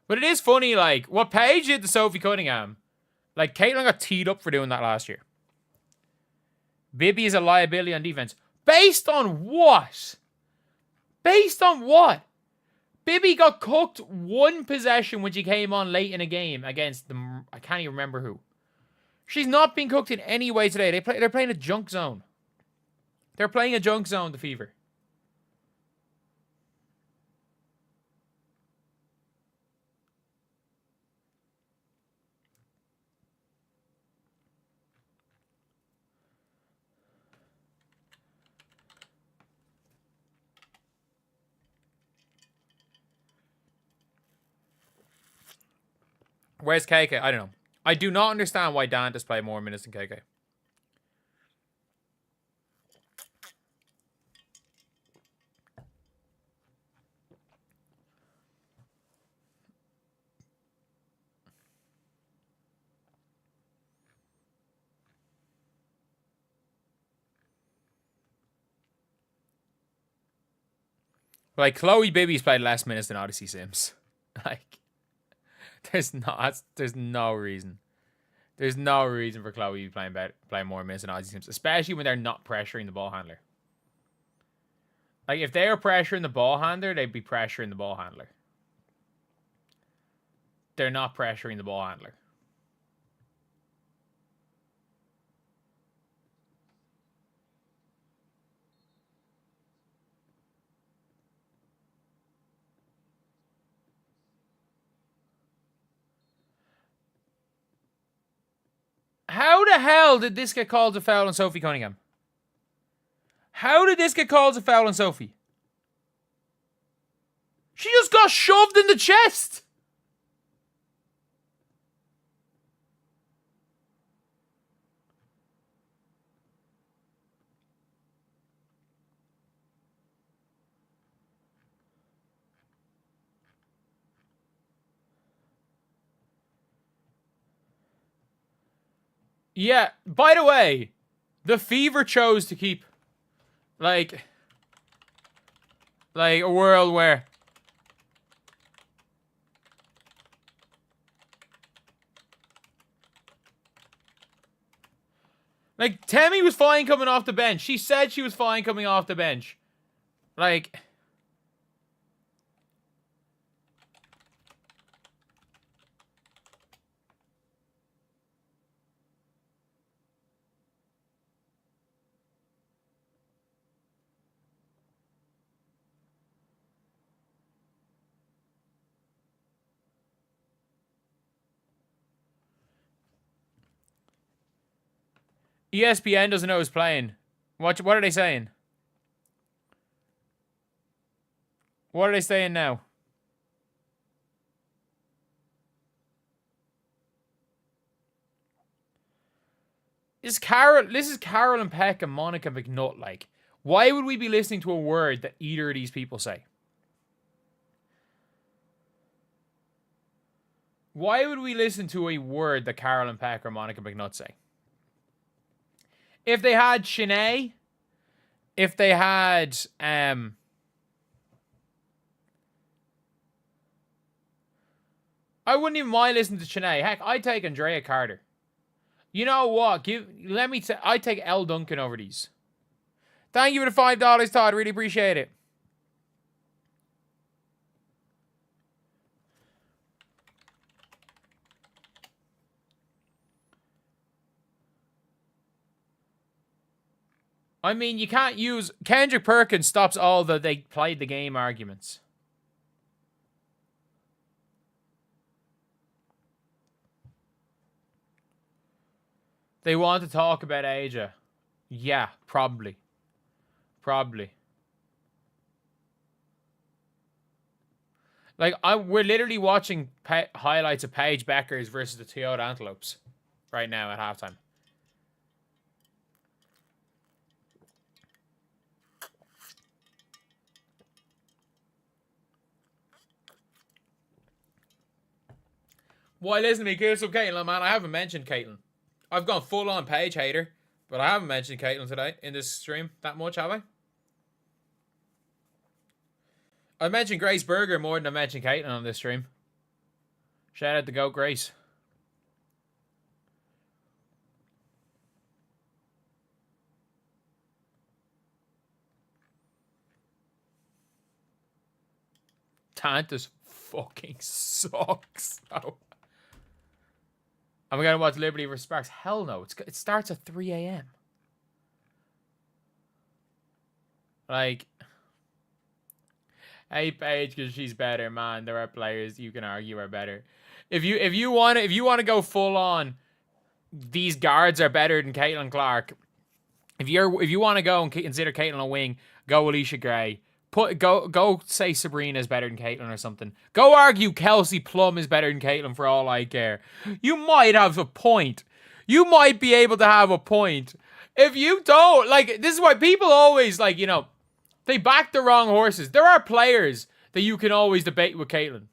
But it is funny, like, what Paige did to Sophie Cunningham. Like, Caitlin got teed up for doing that last year. Bibby is a liability on defense. Based on what? Based on what? Bibby got cooked 1 possession when she came on late in a game against the... I can't even remember who. She's not being cooked in any way today. They're playing a junk zone. They're playing a junk zone, the Fever. Where's KK? I don't know. I do not understand why Dantas play more minutes than KK. Like, Chloe Bibby's played less minutes than Odyssey Sims. Like, there's no reason. There's no reason for Chloe playing more minutes than Odyssey Sims, especially when they're not pressuring the ball handler. Like, if they were pressuring the ball handler, they'd be pressuring the ball handler. They're not pressuring the ball handler. How the hell did this get called a foul on Sophie Cunningham? How did this get called a foul on Sophie? She just got shoved in the chest. Yeah, by the way, the Fever chose to keep, like a world where... Like, Tammy was fine coming off the bench. She said she was fine coming off the bench. Like... ESPN doesn't know who's playing. What are they saying? What are they saying now? This is Carol and Peck and Monica McNutt. Like, why would we be listening to a word that either of these people say? Why would we listen to a word that Carol and Peck or Monica McNutt say? If they had Shanae, if they had I wouldn't even mind listening to Shanae. Heck, I'd take Andrea Carter. You know what? I take Elle Duncan over these. Thank you for the $5, Todd. Really appreciate it. I mean, you can't use... Kendrick Perkins stops all the they played the game arguments. They want to talk about Asia. Yeah, probably. Probably. Like, we're literally watching highlights of Paige Bueckers versus the Toyota Antelopes right now at halftime. Why listen to me, Kiss of Caitlin, man? I haven't mentioned Caitlin. I've gone full on Paige hater, but I haven't mentioned Caitlin today in this stream that much, have I? I mentioned Grace Berger more than I mentioned Caitlin on this stream. Shout out to GOAT Grace. Tantus fucking sucks. Oh. Am I gonna watch Liberty vs Sparks? Hell no. It starts at 3 a.m. Like, hey Paige, because she's better, man. There are players you can argue are better. If you want to go full on, these guards are better than Caitlin Clark. If you want to go and consider Caitlin a wing, go Alicia Gray. Go say Sabrina is better than Caitlin or something. Go argue Kelsey Plum is better than Caitlin for all I care. You might have a point. You might be able to have a point. If you don't, like, this is why people always, like, you know, they back the wrong horses. There are players that you can always debate with Caitlin.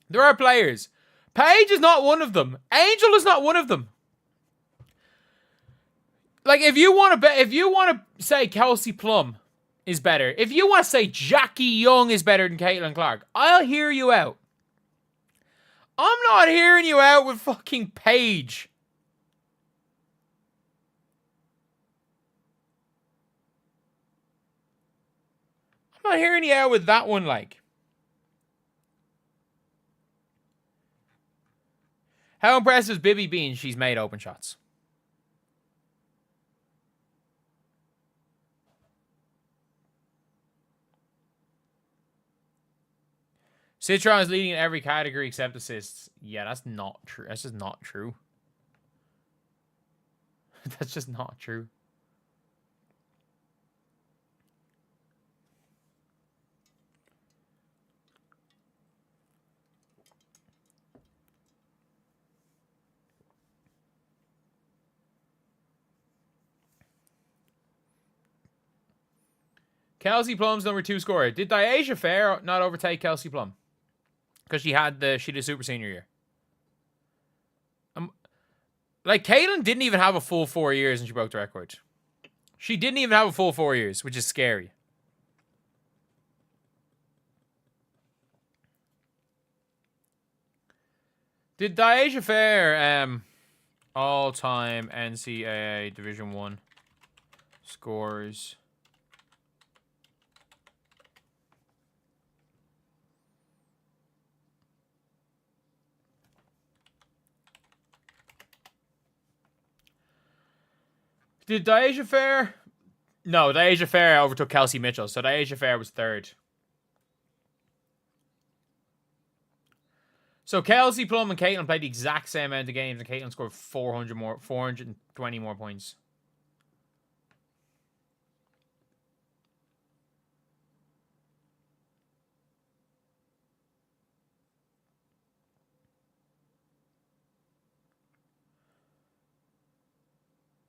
There are players. Paige is not one of them. Angel is not one of them. Like, if you want to say Kelsey Plum is better, if you want to say Jackie Young is better than Caitlin Clark, I'll hear you out. I'm not hearing you out with fucking Paige. I'm not hearing you out with that one, like. How impressive is Bibby being she's made open shots? Citron is leading in every category except assists. Yeah, that's not true. That's just not true. That's just not true. Kelsey Plum's number 2 scorer. Did Diasia Fair not overtake Kelsey Plum? Because she did super senior year. Like, Caitlin didn't even have a full 4 years and she broke the record. She didn't even have a full 4 years, which is scary. Did Diasia Fair all-time NCAA Division 1 scores? Did Diasia Fair? No, Diasia Fair overtook Kelsey Mitchell, so Diasia Fair was 3rd. So Kelsey Plum and Caitlin played the exact same amount of games, and Caitlin scored 420 more points.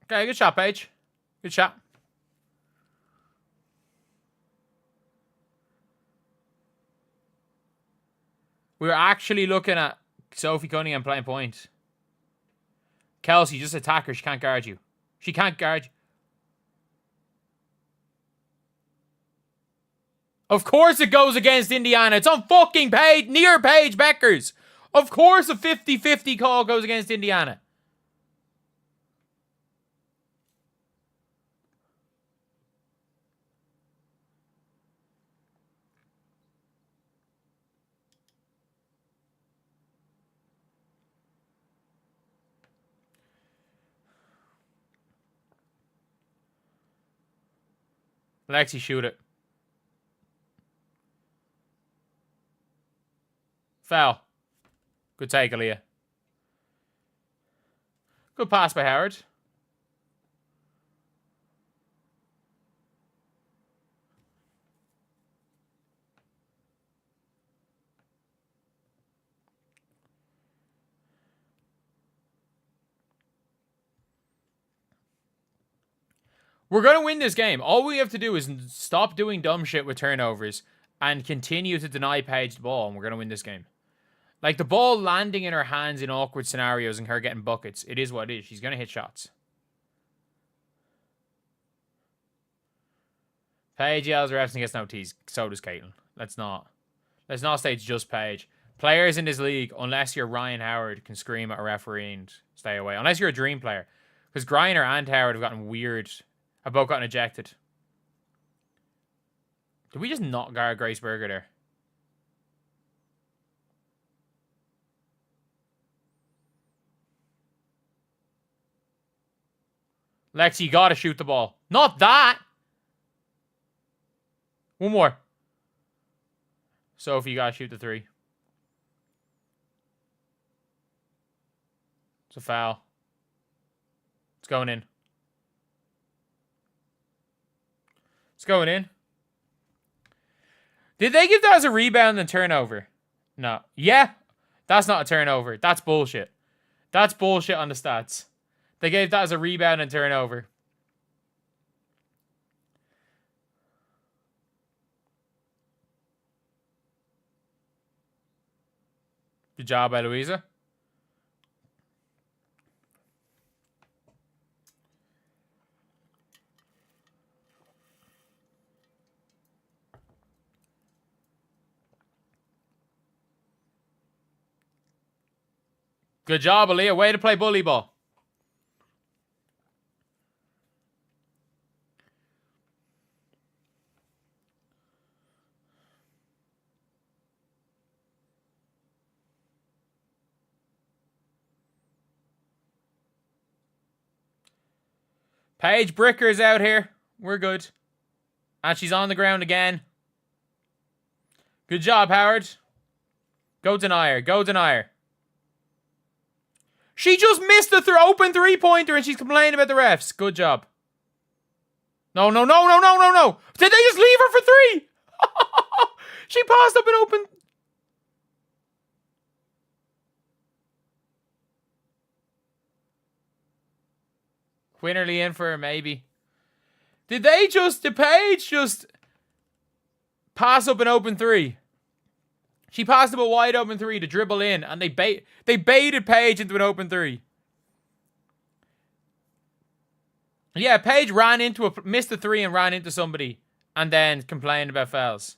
Okay, good shot, Paige. Good shot. We're actually looking at Sophie Cunningham playing point. Kelsey, just attack her. She can't guard you. She can't guard you. Of course it goes against Indiana. It's on fucking Paige, near Paige Bueckers. Of course a 50-50 call goes against Indiana. Lexi, shoot it. Foul. Good take, Aaliyah. Good pass by Howard. We're going to win this game. All we have to do is stop doing dumb shit with turnovers and continue to deny Paige the ball, and we're going to win this game. Like, the ball landing in her hands in awkward scenarios and her getting buckets, it is what it is. She's going to hit shots. Paige yells refs and gets no tees. So does Caitlin. Let's not say it's just Paige. Players in this league, unless you're Ryan Howard, can scream at a referee and stay away. Unless you're a dream player. Because Greiner and Howard have gotten weird... have both gotten ejected. Did we just not guard Grace Berger there? Lexi, you gotta shoot the ball. Not that! One more. Sophie, you gotta shoot the three. It's a foul. It's going in. It's going in. Did they give that as a rebound and turnover? No. Yeah. That's not a turnover. That's bullshit. That's bullshit on the stats. They gave that as a rebound and turnover. Good job by Louisa. Good job, Aaliyah. Way to play bully ball. Paige Bueckers out here. We're good. And she's on the ground again. Good job, Howard. Go deny her. Go deny her. She just missed the open three-pointer and she's complaining about the refs. Good job. No. Did they just leave her for three? She passed up an open... Quinterly in for her, maybe. Did Paige just pass up an open three? She passed up a wide open three to dribble in, and they baited Paige into an open three. Yeah, Paige missed the three and ran into somebody, and then complained about fouls.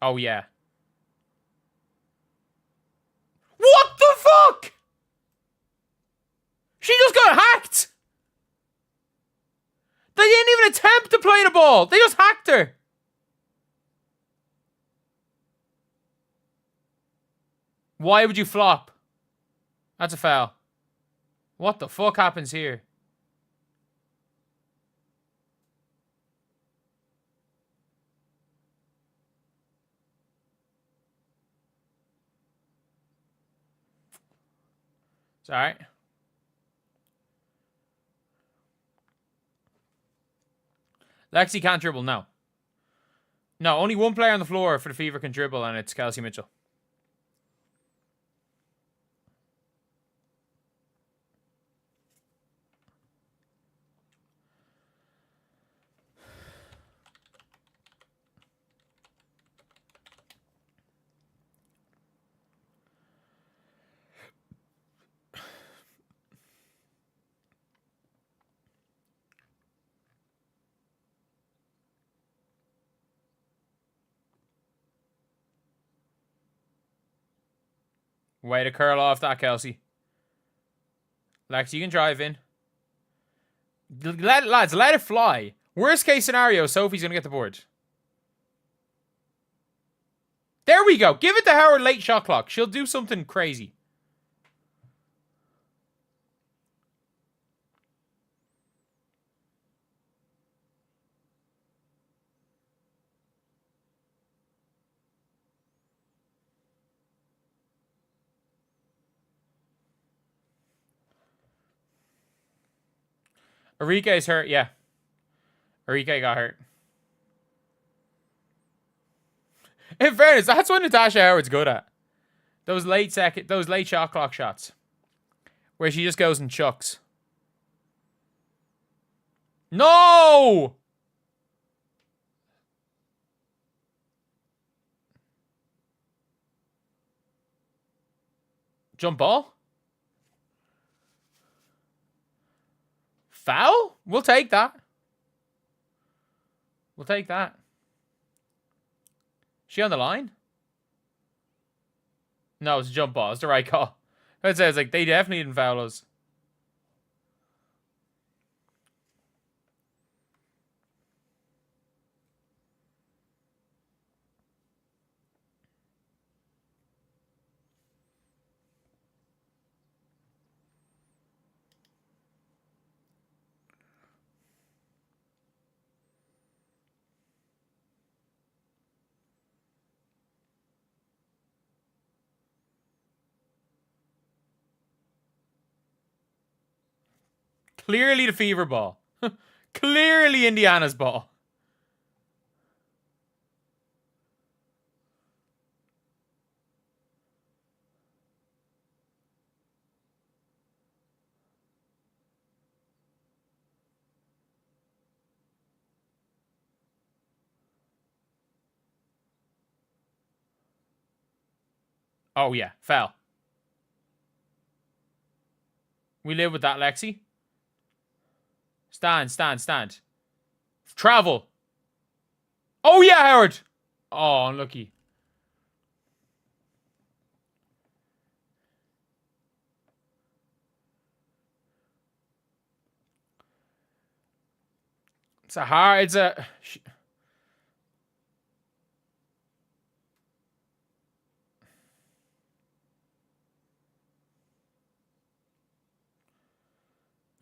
Oh, yeah. What the fuck? She just got hacked. They didn't even attempt to play the ball. They just hacked her. Why would you flop? That's a foul. What the fuck happens here? It's alright. Lexi can't dribble, no. No, only one player on the floor for the Fever can dribble, and it's Kelsey Mitchell. Way to curl off that, Kelsey. Lex, you can drive in. Lads, let it fly. Worst case scenario, Sophie's going to get the board. There we go. Give it to Howard late shot clock. She'll do something crazy. Enrique's hurt, yeah. Enrique got hurt. In fairness, that's what Natasha Howard's good at. Those late shot clock shots. Where she just goes and chucks. No! Jump ball? Foul? We'll take that. We'll take that. She on the line? No, it's a jump ball. It's the right call. I'd say it's like they definitely didn't foul us. Clearly the Fever ball. Clearly Indiana's ball. Oh yeah, foul. We live with that, Lexi. Stand. Travel. Oh, yeah, Howard. Oh, unlucky. It's a...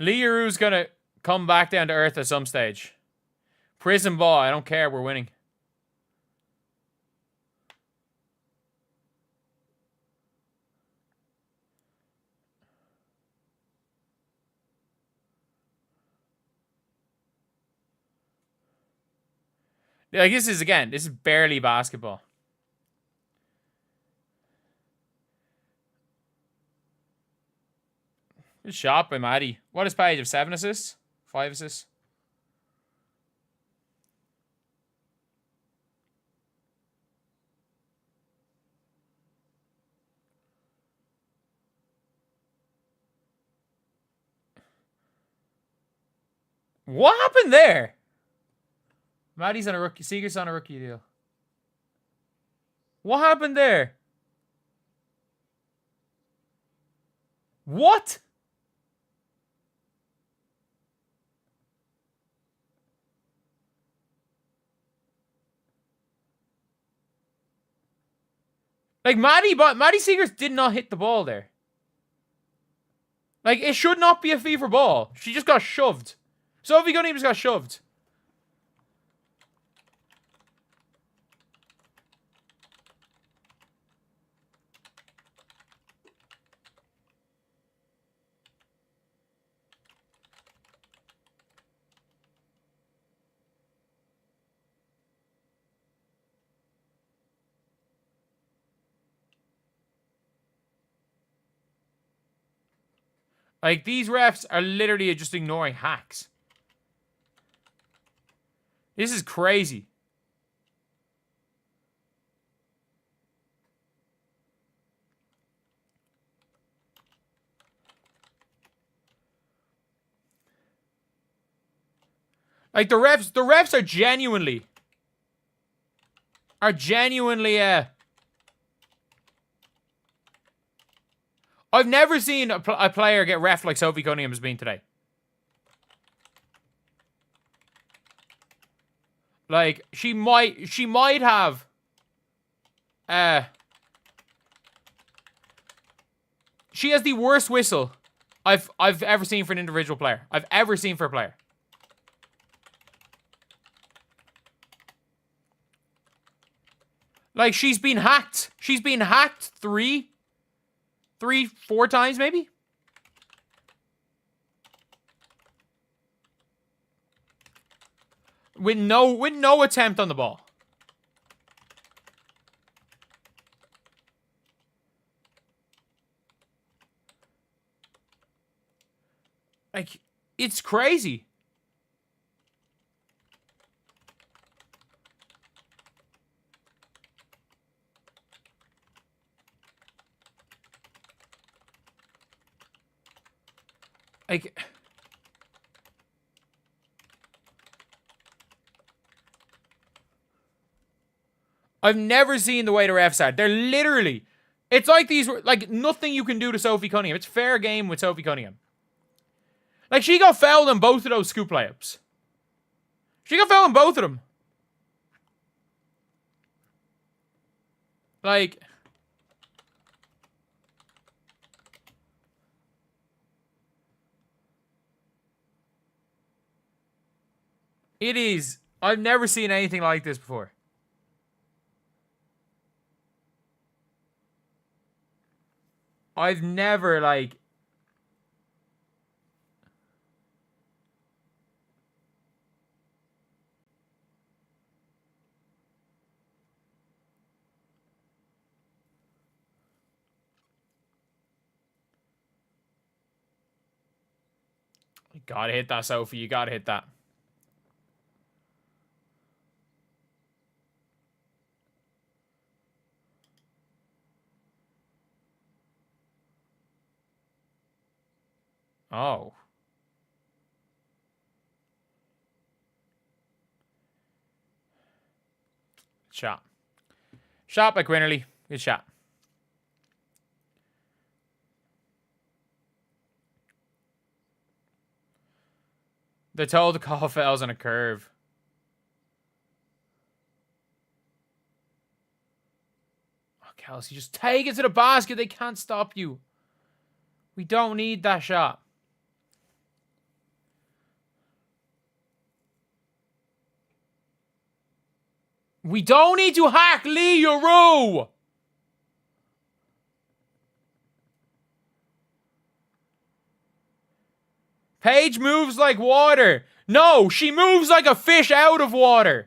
Liaru's gonna come back down to earth at some stage. Prison ball, I don't care, we're winning. Like, this is barely basketball. Good shot by Maddie. What is Paige of 7 assists? 5 assists? What happened there? Maddie's on a rookie. Seager's on a rookie deal. What happened there? What? Like, Maddie Seegers did not hit the ball there. Like, it should not be a Fever ball. She just got shoved. Sophie Gunning just got shoved. Like, these refs are literally just ignoring hacks. This is crazy. Like, the refs are genuinely I've never seen a player get ref like Sophie Cunningham has been today. Like, she might have she has the worst whistle I've ever seen for an individual player. I've ever seen for a player. Like, she's been hacked. She's been hacked 4 times, maybe? With no attempt on the ball. Like, it's crazy. Like, I've never seen the way the refs are. They're literally, it's like these, like, nothing you can do to Sophie Cunningham. It's fair game with Sophie Cunningham. Like, she got fouled on both of those scoop layups. She got fouled on both of them. Like, it is, I've never seen anything like this before. I've never, like... You gotta hit that, Sophie. You gotta hit that. Oh. Shot. Shot by Quinnerly. Good shot. They're told to call fouls on a curve. Oh, Kelsey, just take it to the basket. They can't stop you. We don't need that shot. We don't need to hack Lee Euro. Paige moves like water. No, she moves like a fish out of water.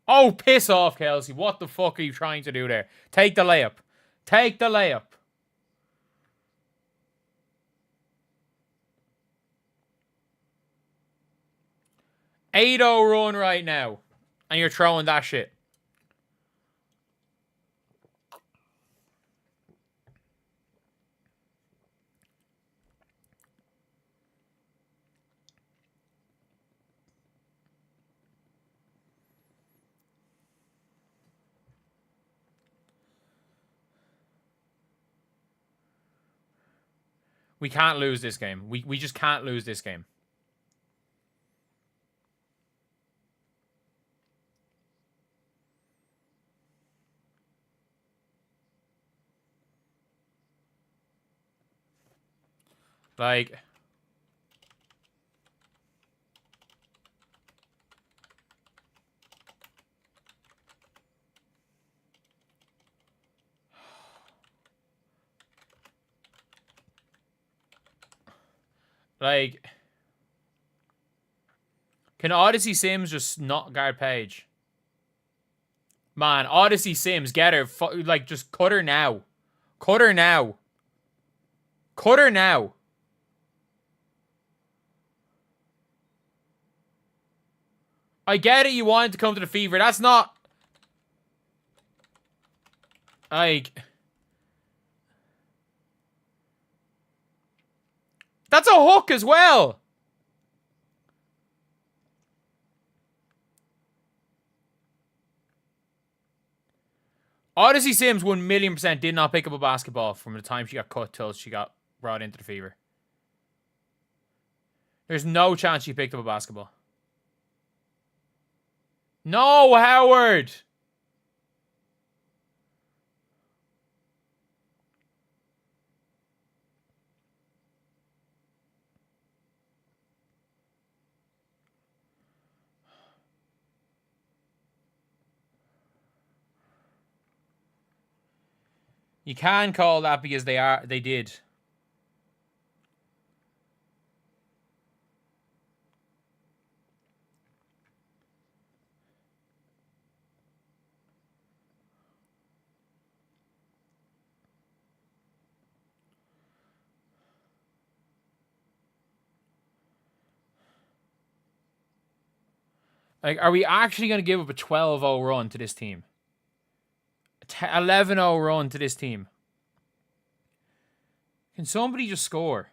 Oh, piss off, Kelsey. What the fuck are you trying to do there? Take the layup. Take the layup. $8-0 run right now. And you're throwing that shit. We can't lose this game. We just can't lose this game. Like... Like... Can Odyssey Sims just not guard Paige? Man, Odyssey Sims, get her. Like, just cut her now. Cut her now. Cut her now. I get it, you wanted to come to the Fever. That's not... Like... That's a hook as well. Odyssey Sims 1,000,000% did not pick up a basketball from the time she got cut till she got brought into the Fever. There's no chance she picked up a basketball. No, Howard! You can call that because they did. Like, are we actually going to give up a 12-0 run to this team? 11-0 run to this team. Can somebody just score?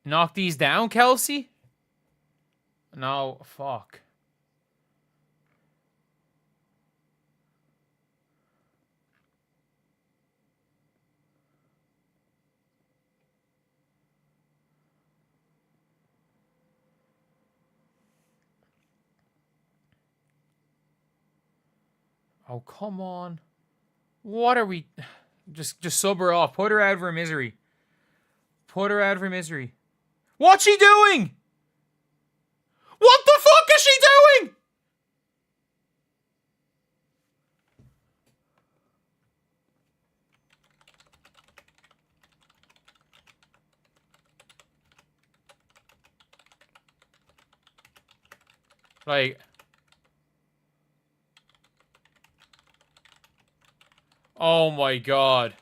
Knock these down, Kelsey? No, fuck. Oh, come on. What are we... Just sub her off. Put her out of her misery. Put her out of her misery. What's she doing? What the fuck is she doing? Like... Oh my god.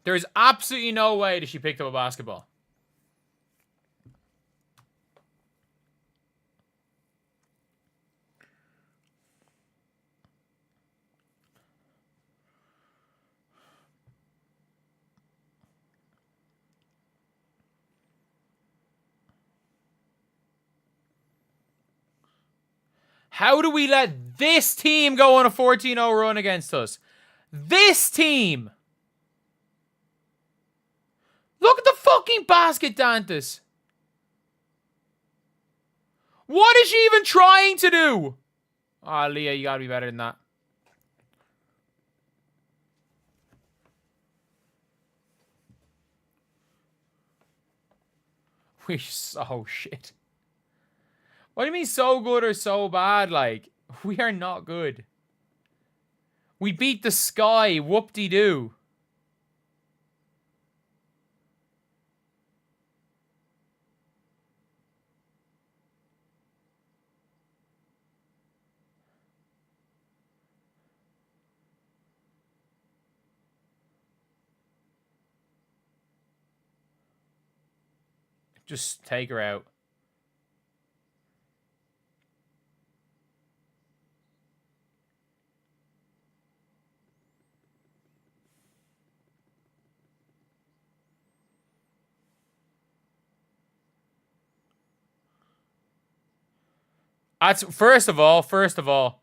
There's absolutely no way that she picked up a basketball. How do we let this team go on a 14-0 run against us? This team! Look at the fucking basket, Dantas. What is she even trying to do? Ah, Leah, you gotta be better than that. We're so shit. What do you mean so good or so bad? Like, we are not good. We beat the Sky. Whoop-de-doo. Just take her out. That's first of all,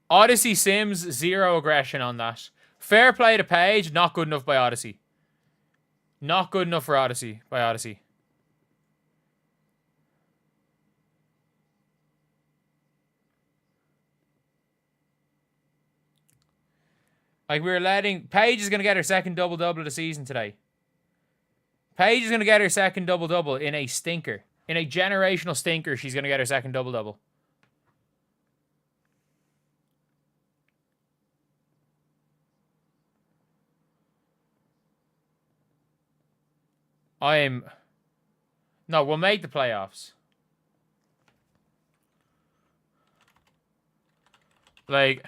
Odyssey Sims, zero aggression on that. Fair play to Paige, not good enough by Odyssey. Not good enough for Odyssey by Odyssey. Like, we were letting... Paige is going to get her second double-double of the season today. Paige is going to get her second double-double in a stinker. In a generational stinker, she's going to get her second double-double. No, we'll make the playoffs. Like...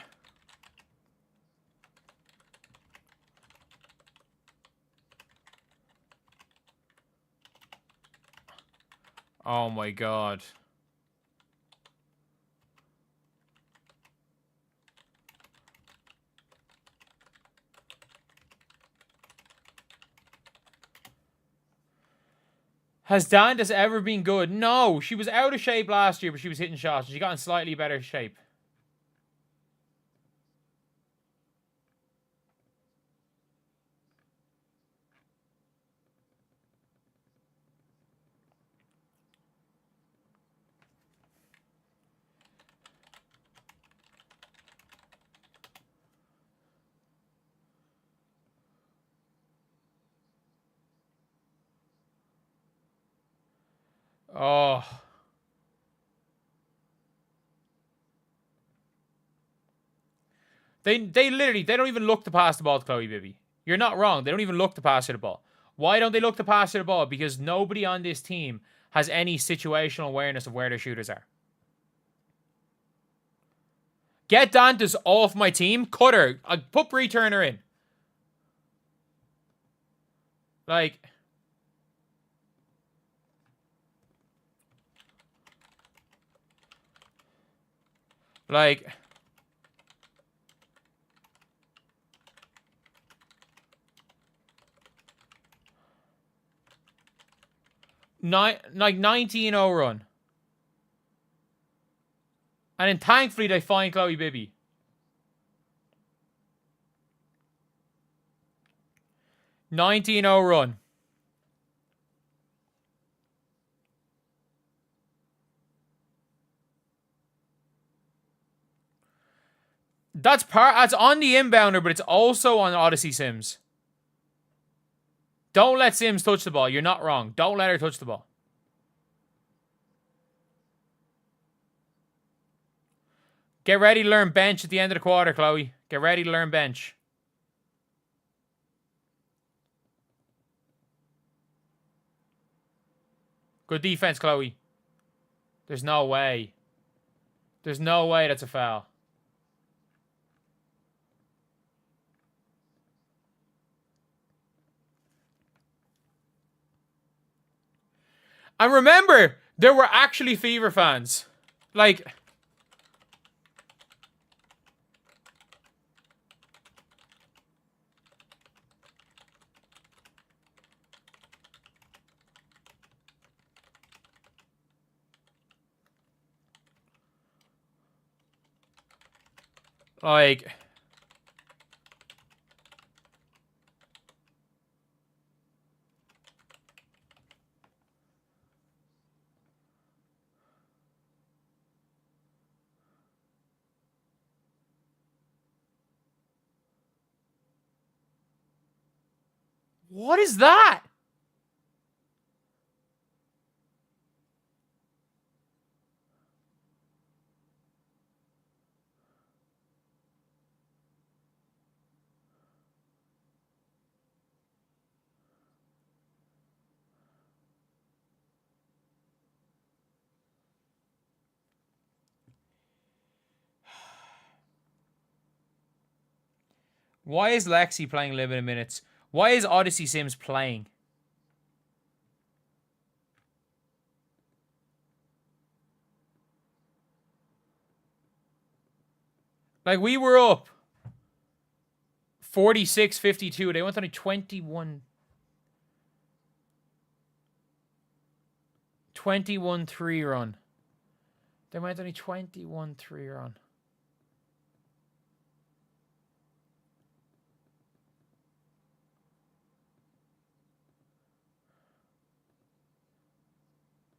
Oh my god. Has Dantas ever been good? No, she was out of shape last year, but she was hitting shots. She got in slightly better shape. Oh. They literally, they don't even look to pass the ball to Chloe Bibby. You're not wrong. They don't even look to pass her the ball. Why don't they look to pass her the ball? Because nobody on this team has any situational awareness of where their shooters are. Get Dantas off my team. Cut her. I'll put Bree Turner in. Like... Like... like 19-0 run. And then thankfully they find Chloe Bibby. $19-0 run. That's on the inbounder, but it's also on Odyssey Sims. Don't let Sims touch the ball. You're not wrong. Don't let her touch the ball. Get ready to learn bench at the end of the quarter, Chloe. Get ready to learn bench. Good defense, Chloe. There's no way. There's no way that's a foul. And remember, there were actually Fever fans. Like... Like... What is that? Why is Lexi playing limited minutes? Why is Odyssey Sims playing? Like, we were up 46-52. They went on a 21-3 run. They went on a 21-3 run.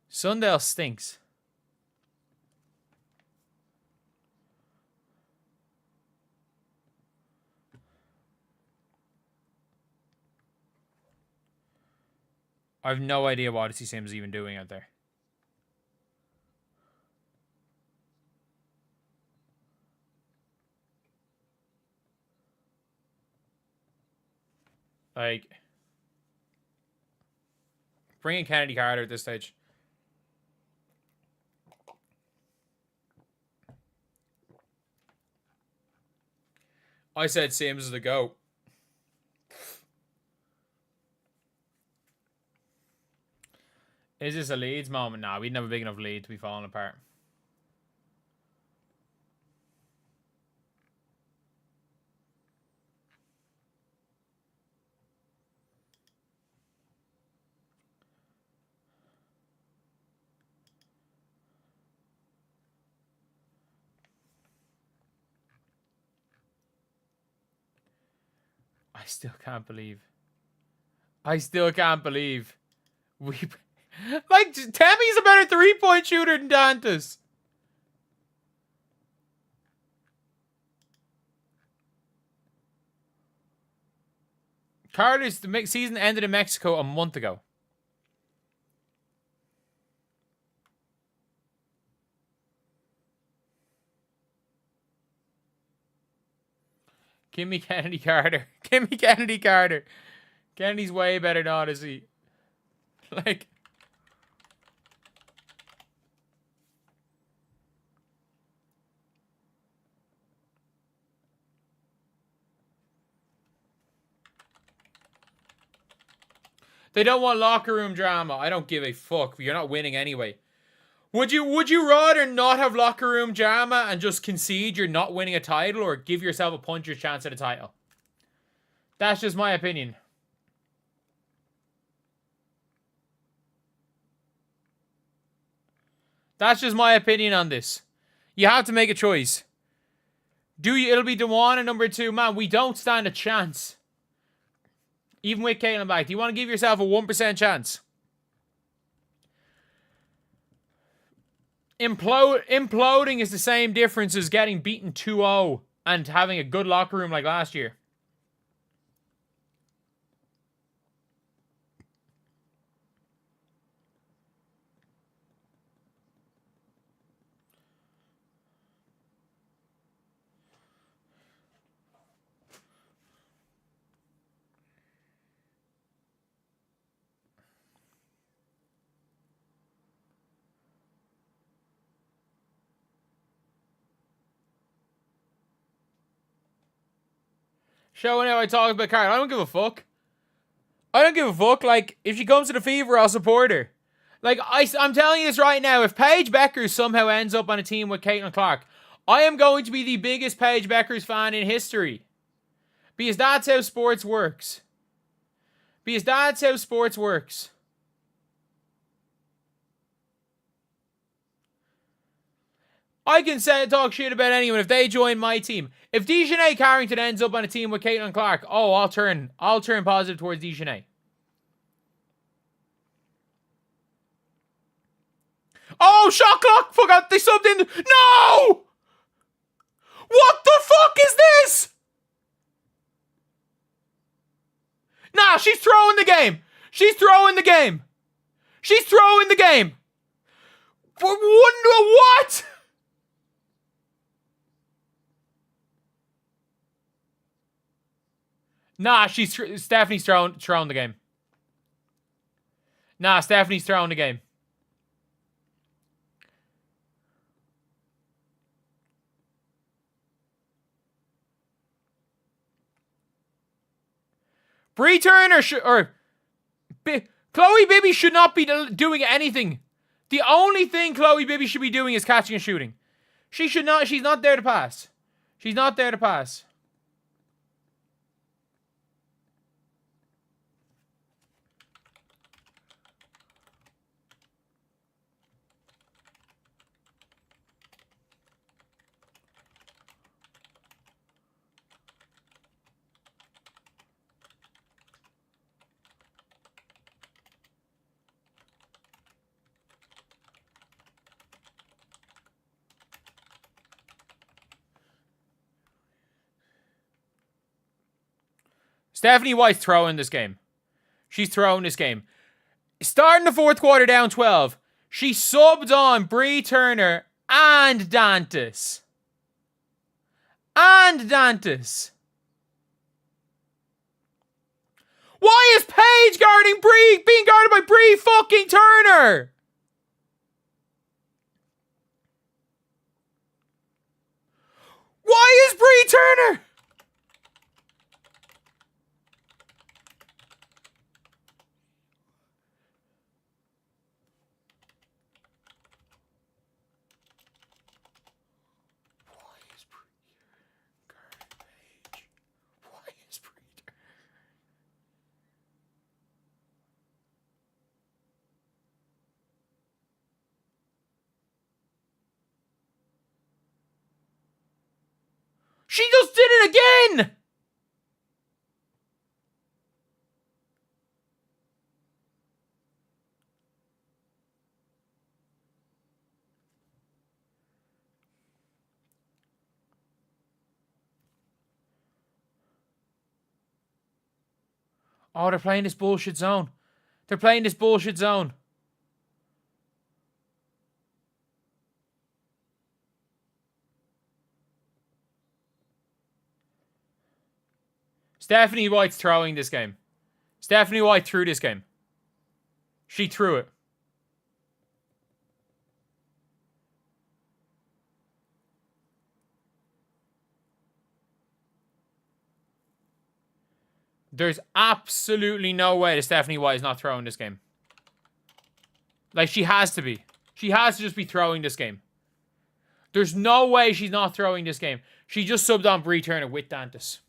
Sundale stinks. I have no idea what Odyssey Sims is even doing out there. Like, bring in Kennedy Carter at this stage. I said Sims is the GOAT. Is this a Leeds moment? Nah, we didn't have a big enough lead to be falling apart. I still can't believe. We... Like, Tammy's a better three-point shooter than Dantas. Carter's season ended in Mexico a month ago. Give me Kennedy Carter. Give me Kennedy Carter. Kennedy's way better than Odyssey. Like... They don't want locker room drama. I don't give a fuck. You're not winning anyway. Would you rather not have locker room drama and just concede you're not winning a title, or give yourself a puncher's chance at a title? That's just my opinion. That's just my opinion on this. You have to make a choice. It'll be DeJuan at number 2. Man, we don't stand a chance. Even with Caitlin back, do you want to give yourself a 1% chance? Imploding is the same difference as getting beaten 2-0 and having a good locker room like last year. Showing how I talk about Carter. I don't give a fuck. Like, if she comes to the Fever, I'll support her. Like, I'm telling you this right now. If Paige Bueckers somehow ends up on a team with Caitlin Clark, I am going to be the biggest Paige Bueckers fan in history. Because that's how sports works. I can talk shit about anyone if they join my team. If Dejanay Carrington ends up on a team with Caitlin Clark, oh, I'll turn positive towards Dejanay. Oh, shot clock! Forgot they subbed in. No! What the fuck is this? Nah, she's throwing the game. What? Nah, Stephanie's throwing the game. Nah, Stephanie's throwing the game. Bree Turner Chloe Bibby should not be doing anything. The only thing Chloe Bibby should be doing is catching and shooting. She's not there to pass. Stephanie White's throwing this game. She's throwing this game. Starting the fourth quarter down 12, she subbed on Bree Turner and Dantas. Why is Paige guarding Bree, being guarded by Bree fucking Turner? Why is Bree Turner? again! Oh, they're playing this bullshit zone. They're playing this bullshit zone. Stephanie White's throwing this game. Stephanie White threw this game. She threw it. There's absolutely no way that Stephanie White is not throwing this game. Like, she has to be. She has to just be throwing this game. There's no way she's not throwing this game. She just subbed on Bree Turner with Dantas.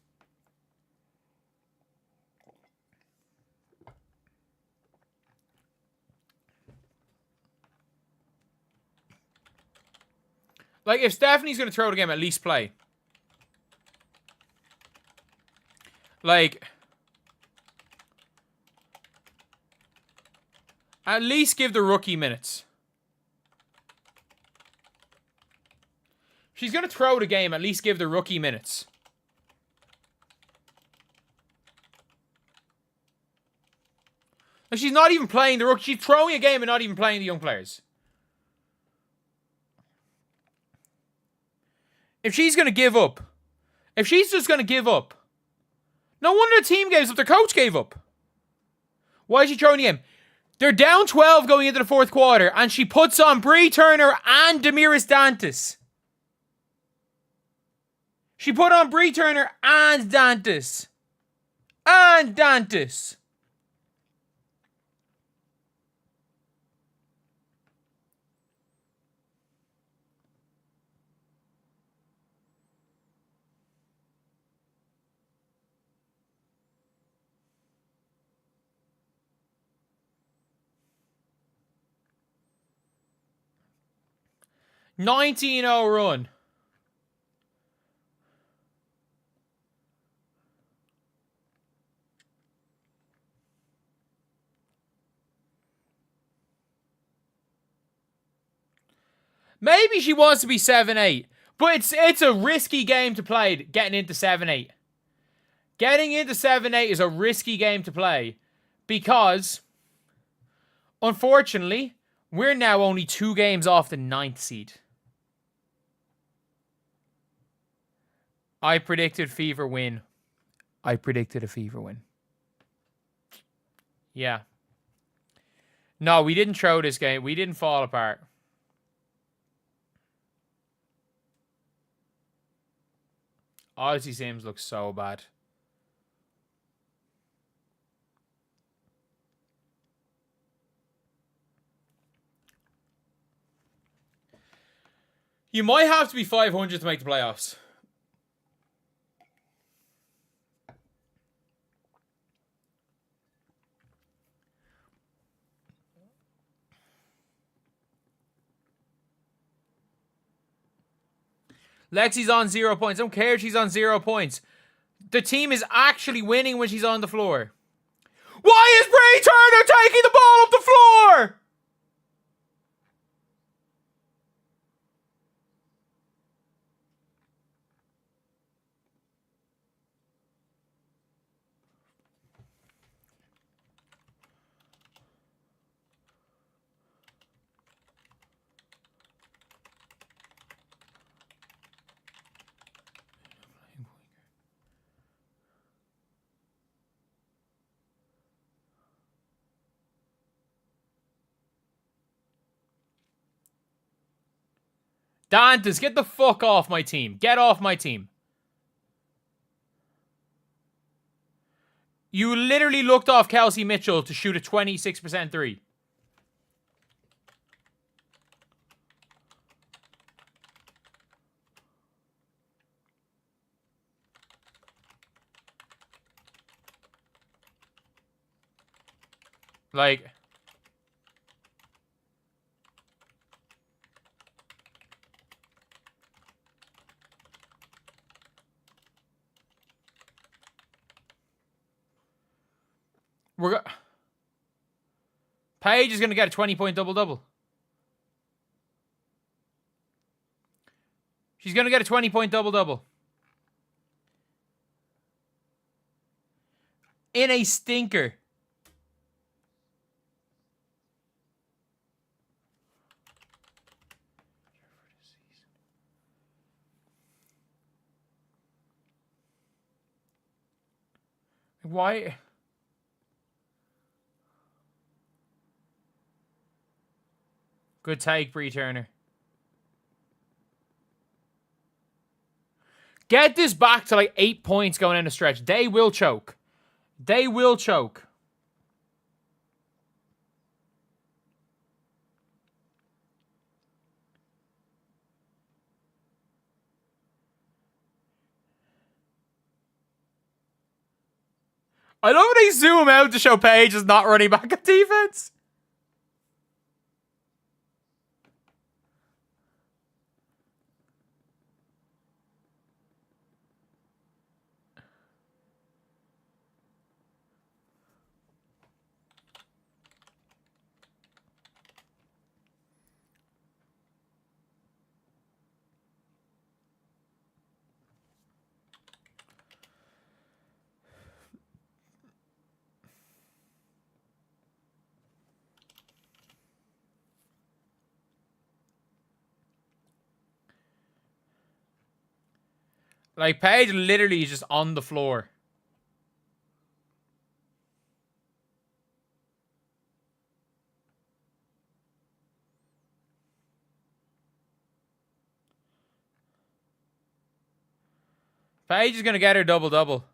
Like, if Stephanie's going to throw the game, at least play. Like, at least give the rookie minutes. She's going to throw the game, at least give the rookie minutes. And she's not even playing the rookie. She's throwing a game and not even playing the young players. If she's going to give up, if she's just going to give up, no wonder the team gave up. Their coach gave up. Why is she throwing the game? They're down 12 going into the fourth quarter, and she puts on Bree Turner and Damiris Dantas. She put on Bree Turner and Dantas. And Dantas. $19-0 run. Maybe she wants to be 7-8. But it's a risky game to play, getting into 7-8. Getting into 7-8 is a risky game to play. Because, unfortunately, we're now only 2 games off the 9th seed. I predicted Fever win. I predicted a Fever win. Yeah. No, we didn't throw this game. We didn't fall apart. Odyssey Sims looks so bad. You might have to be 500 to make the playoffs. Lexi's on 0 points. I don't care if she's on 0 points. The team is actually winning when she's on the floor. Why is Bree Turner taking the ball up the floor? Dantas, get the fuck off my team. Get off my team. You literally looked off Kelsey Mitchell to shoot a 26% three. Like... Paige is going to get a 20-point double-double. She's going to get a 20-point double-double. In a stinker. Why? Good take, Bree Turner. Get this back to like 8 points going in the stretch. They will choke. They will choke. I love when they zoom out to show Paige is not running back at defense. Like, Paige literally is just on the floor. Paige is going to get her double-double.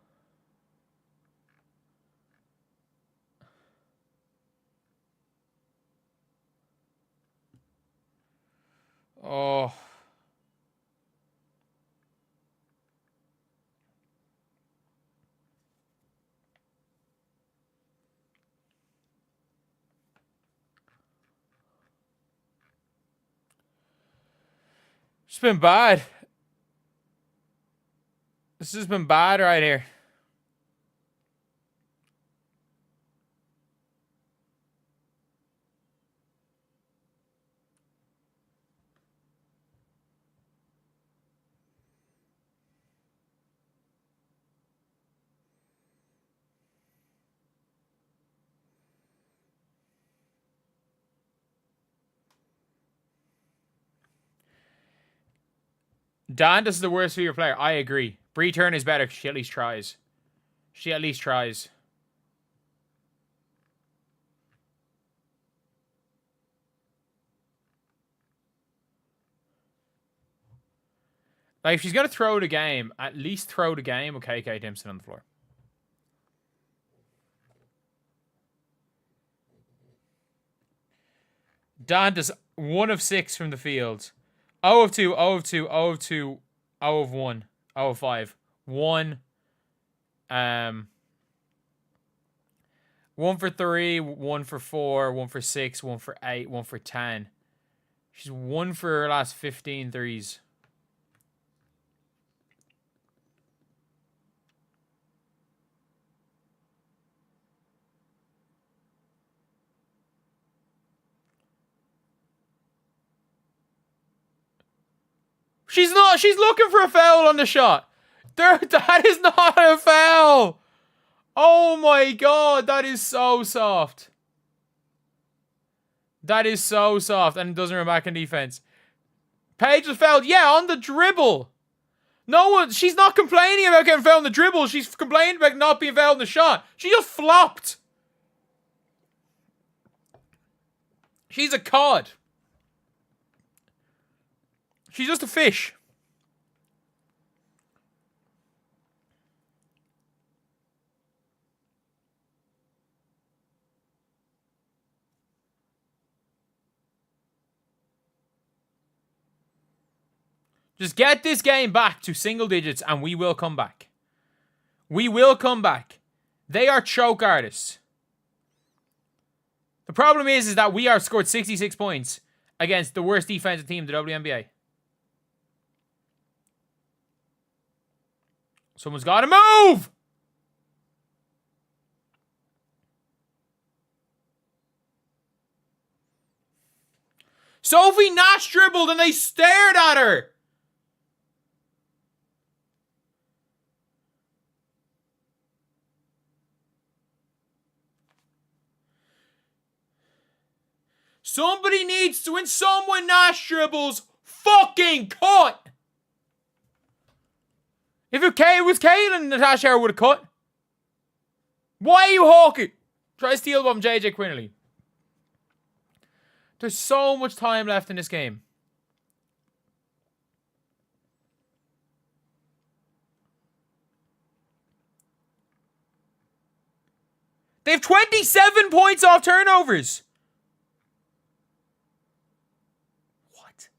Oh. It's been bad. This has been bad right here. Don, this is the worst for your player. I agree. Bree Turner is better. She at least tries. She at least tries. Like, if she's going to throw the game, at least throw the game with KK Dempsey on the floor. Dantas, 1 of 6 from the field. 0 of 2, 0 of 2, 0 of 2, 0 of 1, 0 of 5. 1. 1 for 3, 1 for 4, 1 for 6, 1 for 8, 1 for 10. She's 1 for her last 15 threes. She's not. She's looking for a foul on the shot. That is not a foul. Oh my god, that is so soft. That is so soft, and it doesn't run back in defense. Paige was fouled. Yeah, on the dribble. No one. She's not complaining about getting fouled on the dribble. She's complaining about not being fouled in the shot. She just flopped. She's a cod. She's just a fish. Just get this game back to single digits and we will come back. We will come back. They are choke artists. The problem is that we are scored 66 points against the worst defensive team in the WNBA. Someone's got to move! Sophie Nash dribbled and they stared at her. Somebody needs to, when someone Nash dribbles, fucking cut. If it was Kaylin, Natasha would have cut. Why are you hawking? Try to steal one from JJ Quinley. There's so much time left in this game. They have 27 points off turnovers. What?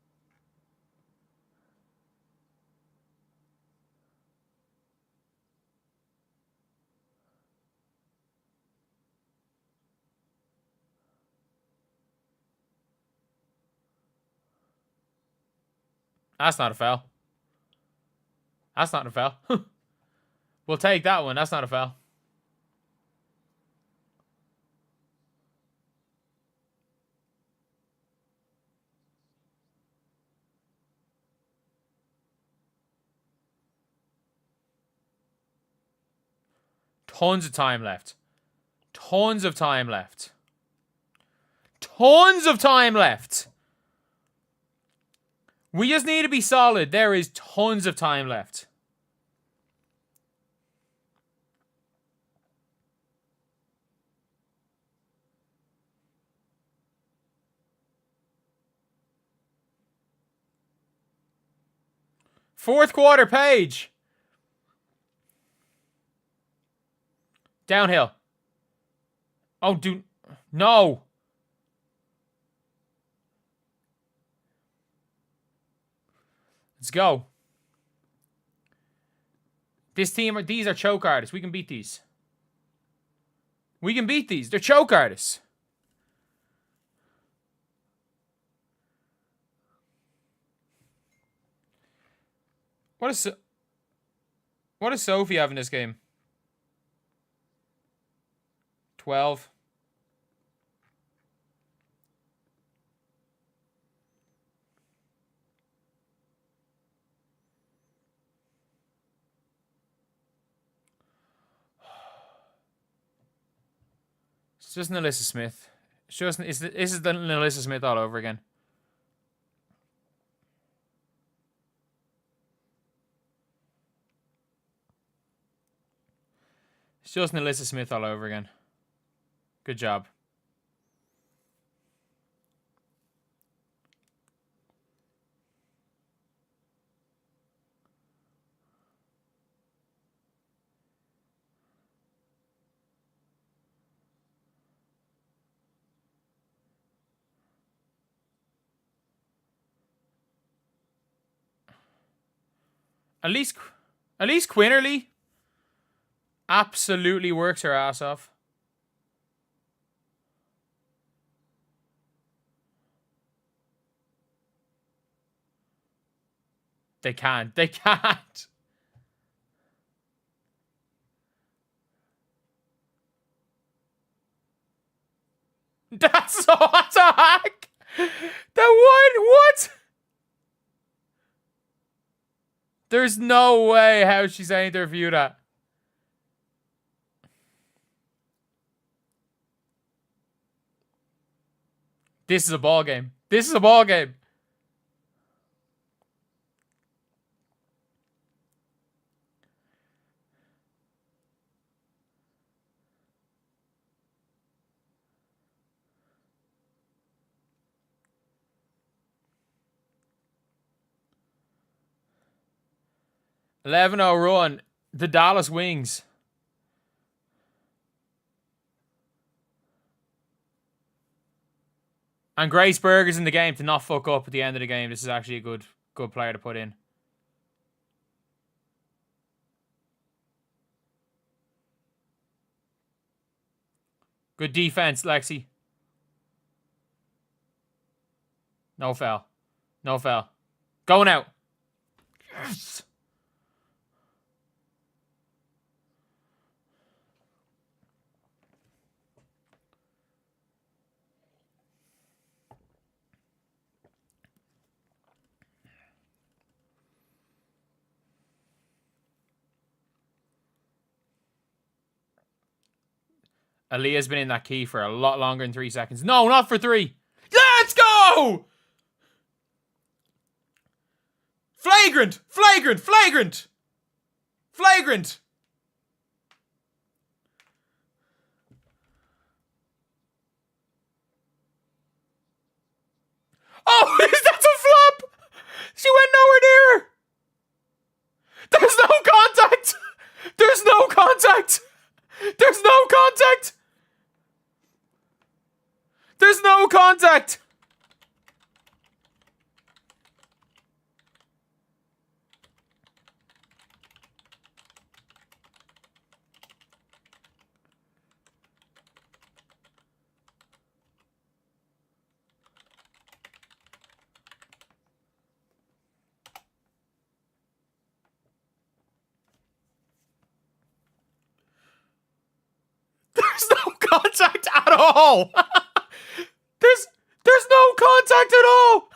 That's not a foul. That's not a foul. We'll take that one. That's not a foul. Tons of time left. Tons of time left. Tons of time left. We just need to be solid. There is tons of time left. Fourth quarter, Paige. Downhill. Oh, dude. No. Let's go. This team, these are choke artists. We can beat these. We can beat these. They're choke artists. What does Sophie have in this game? 12. It's just Alyssa Smith. It's just, this is the Alyssa Smith all over again. It's just Alyssa Smith all over again. Good job. At least Quinnerly absolutely works her ass off. They can't. They can't. That's so attack. What? There's no way how she's saying to review that. This is a ball game. This is a ball game. (11-0) run. The Dallas Wings. And Grace Berger's in the game to not fuck up at the end of the game. This is actually a good player to put in. Good defense, Lexi. No foul. No foul. Going out. Yes. Aaliyah's been in that key for a lot longer than 3 seconds. No, not for 3. Let's go! Flagrant! Flagrant! Flagrant! Flagrant! Oh, that's a flop! She went nowhere near! There's no contact! There's no contact! There's no contact! There's no contact! There's no contact at all! There's no contact at all!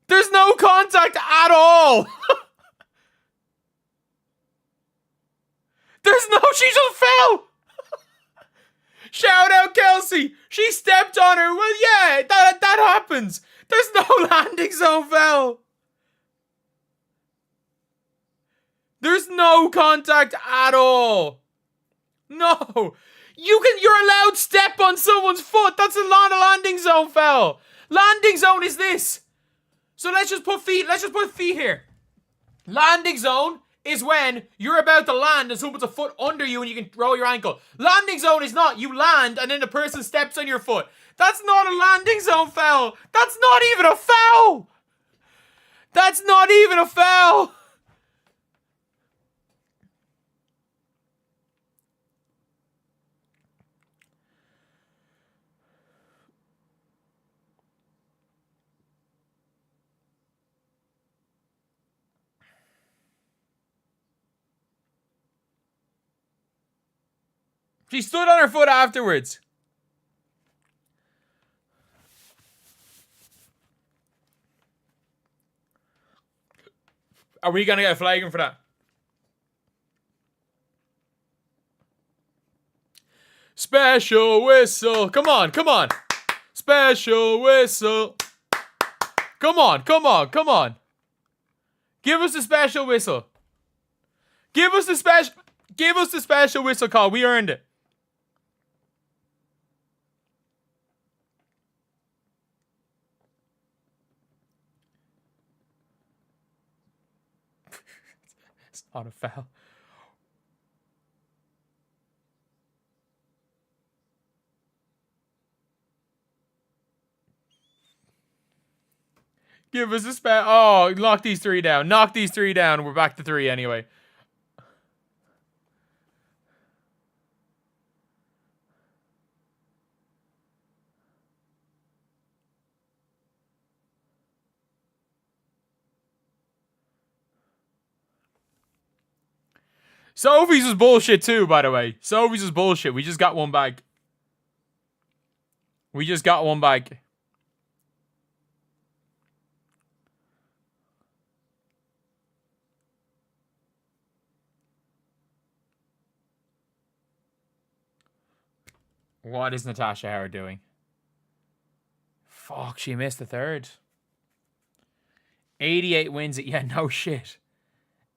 There's no contact at all! There's no, she just fell! Shout out Kelsey! She stepped on her. Well, yeah, that happens. There's no landing zone foul. There's no contact at all. No. You're allowed step on someone's foot. That's not a landing zone foul. Landing zone is this. So let's just put feet here. Landing zone is when you're about to land and someone's a foot under you and you can roll your ankle. Landing zone is not you land and then the person steps on your foot. That's not a landing zone foul. That's not even a foul. That's not even a foul. She stood on her foot afterwards. Are we going to get a flagging for that? Special whistle. Come on, come on. Special whistle. Come on, come on, come on. Give us the special whistle. Give us the special whistle call. We earned it. It's not a foul. Give us a oh, knock these 3 down. Knock these 3 down. We're back to 3 anyway. Sophie's was bullshit too, by the way. Sophie's was bullshit. We just got one back. We just got one back. What is Natasha Howard doing? Fuck, she missed the third. 88 wins it. Yeah, no shit.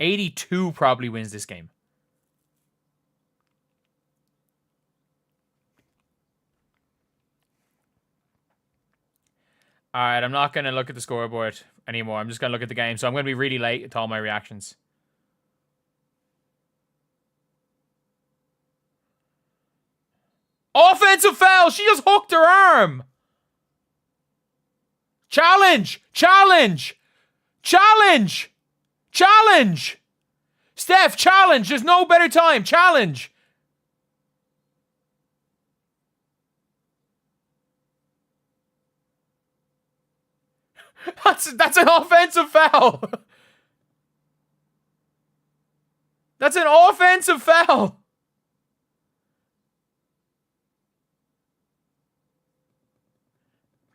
82 probably wins this game. Alright, I'm not going to look at the scoreboard anymore. I'm just going to look at the game. So I'm going to be really late to all my reactions. Offensive foul! She just hooked her arm! Challenge! Challenge! Challenge! Challenge! Steph, challenge! There's no better time. Challenge! That's an offensive foul. That's an offensive foul.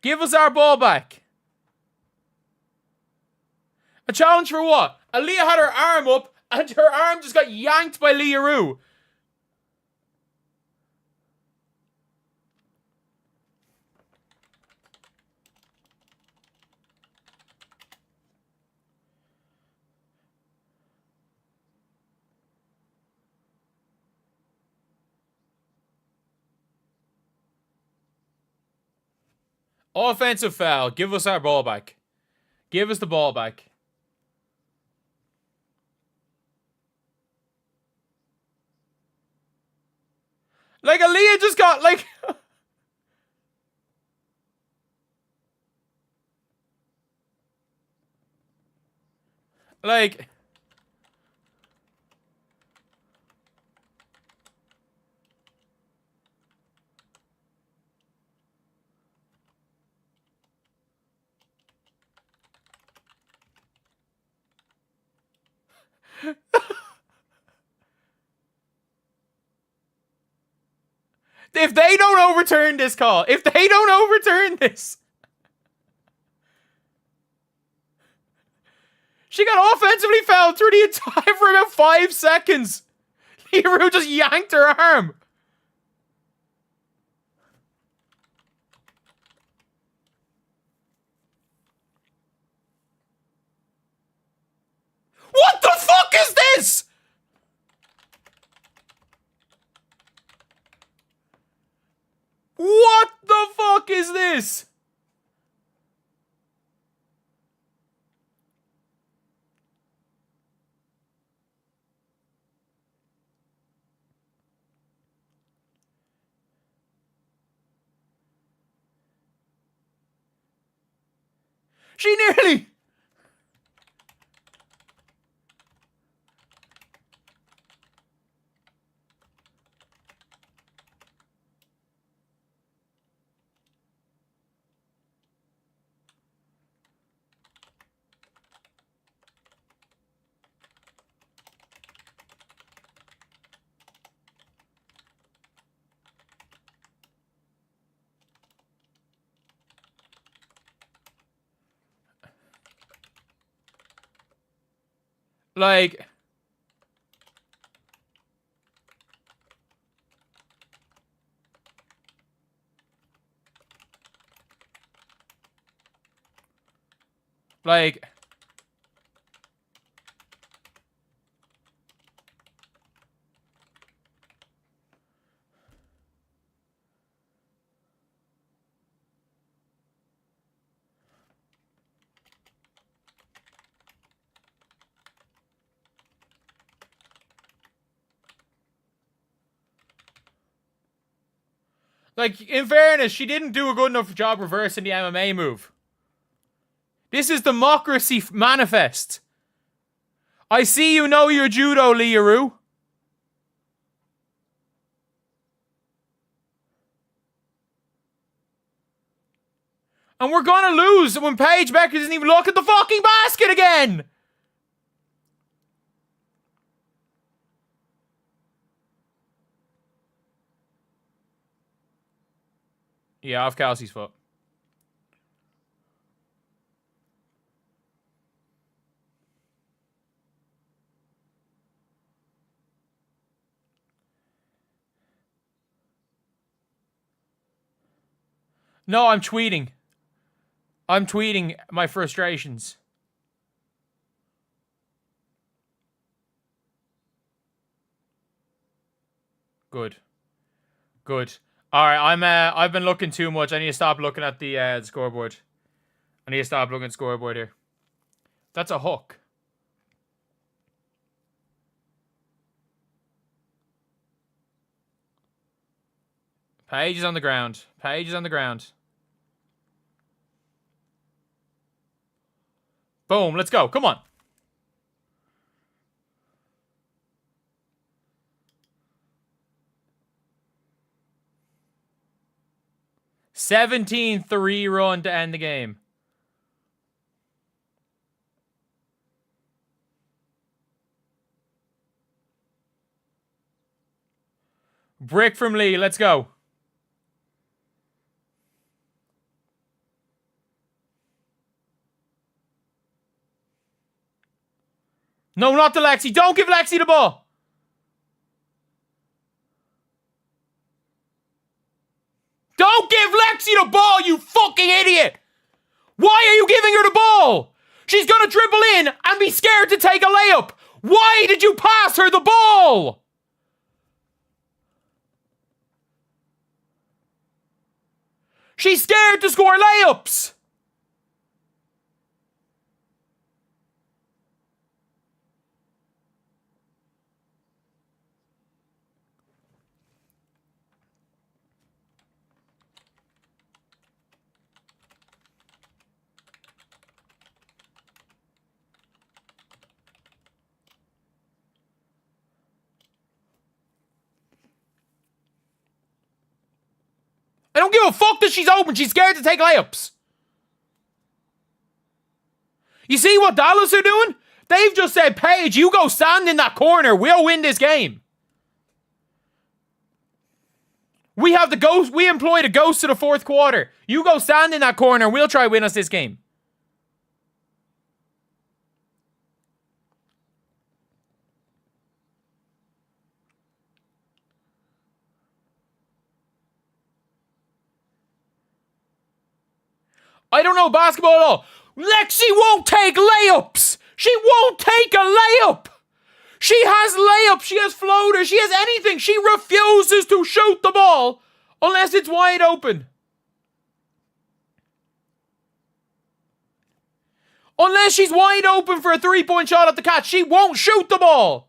Give us our ball back. A challenge for what? Aaliyah had her arm up and her arm just got yanked by Leah Rue. Offensive foul. Give us our ball back. Give us the ball back. Like, Aaliyah just got, like... like... If they don't overturn this call, if they don't overturn this, she got offensively fouled through the entire for about 5 seconds. Hero just yanked her arm. What the fuck is this? What the fuck is this? She nearly... like... like... Like, in fairness, she didn't do a good enough job reversing the MMA move. This is democracy manifest. I see you know your judo, Liaru. And we're gonna lose when Paige Bueckers doesn't even look at the fucking basket again. Yeah, off Kelsey's foot. No, I'm tweeting. I'm tweeting my frustrations. Good. Good. All right, I've been looking too much. I need to stop looking at the scoreboard. I need to stop looking at the scoreboard here. That's a hook. Paige is on the ground. Paige is on the ground. Boom, let's go. Come on. (17-3) run to end the game. Brick from Lee. Let's go. No, not to Lexi. Don't give Lexi the ball. Don't give Lexi the ball, you fucking idiot. Why are you giving her the ball? She's going to dribble in and be scared to take a layup. Why did you pass her the ball? She's scared to score layups. I don't give a fuck that she's open. She's scared to take layups. You see what Dallas are doing? They've just said, Paige, you go stand in that corner. We'll win this game. We have the ghost. We employed a ghost to the fourth quarter. You go stand in that corner. We'll try to win us this game. I don't know basketball at all. Lexi won't take layups. She won't take a layup. She has layups. She has floaters. She has anything. She refuses to shoot the ball unless it's wide open. Unless she's wide open for a three-point shot at the catch, she won't shoot the ball.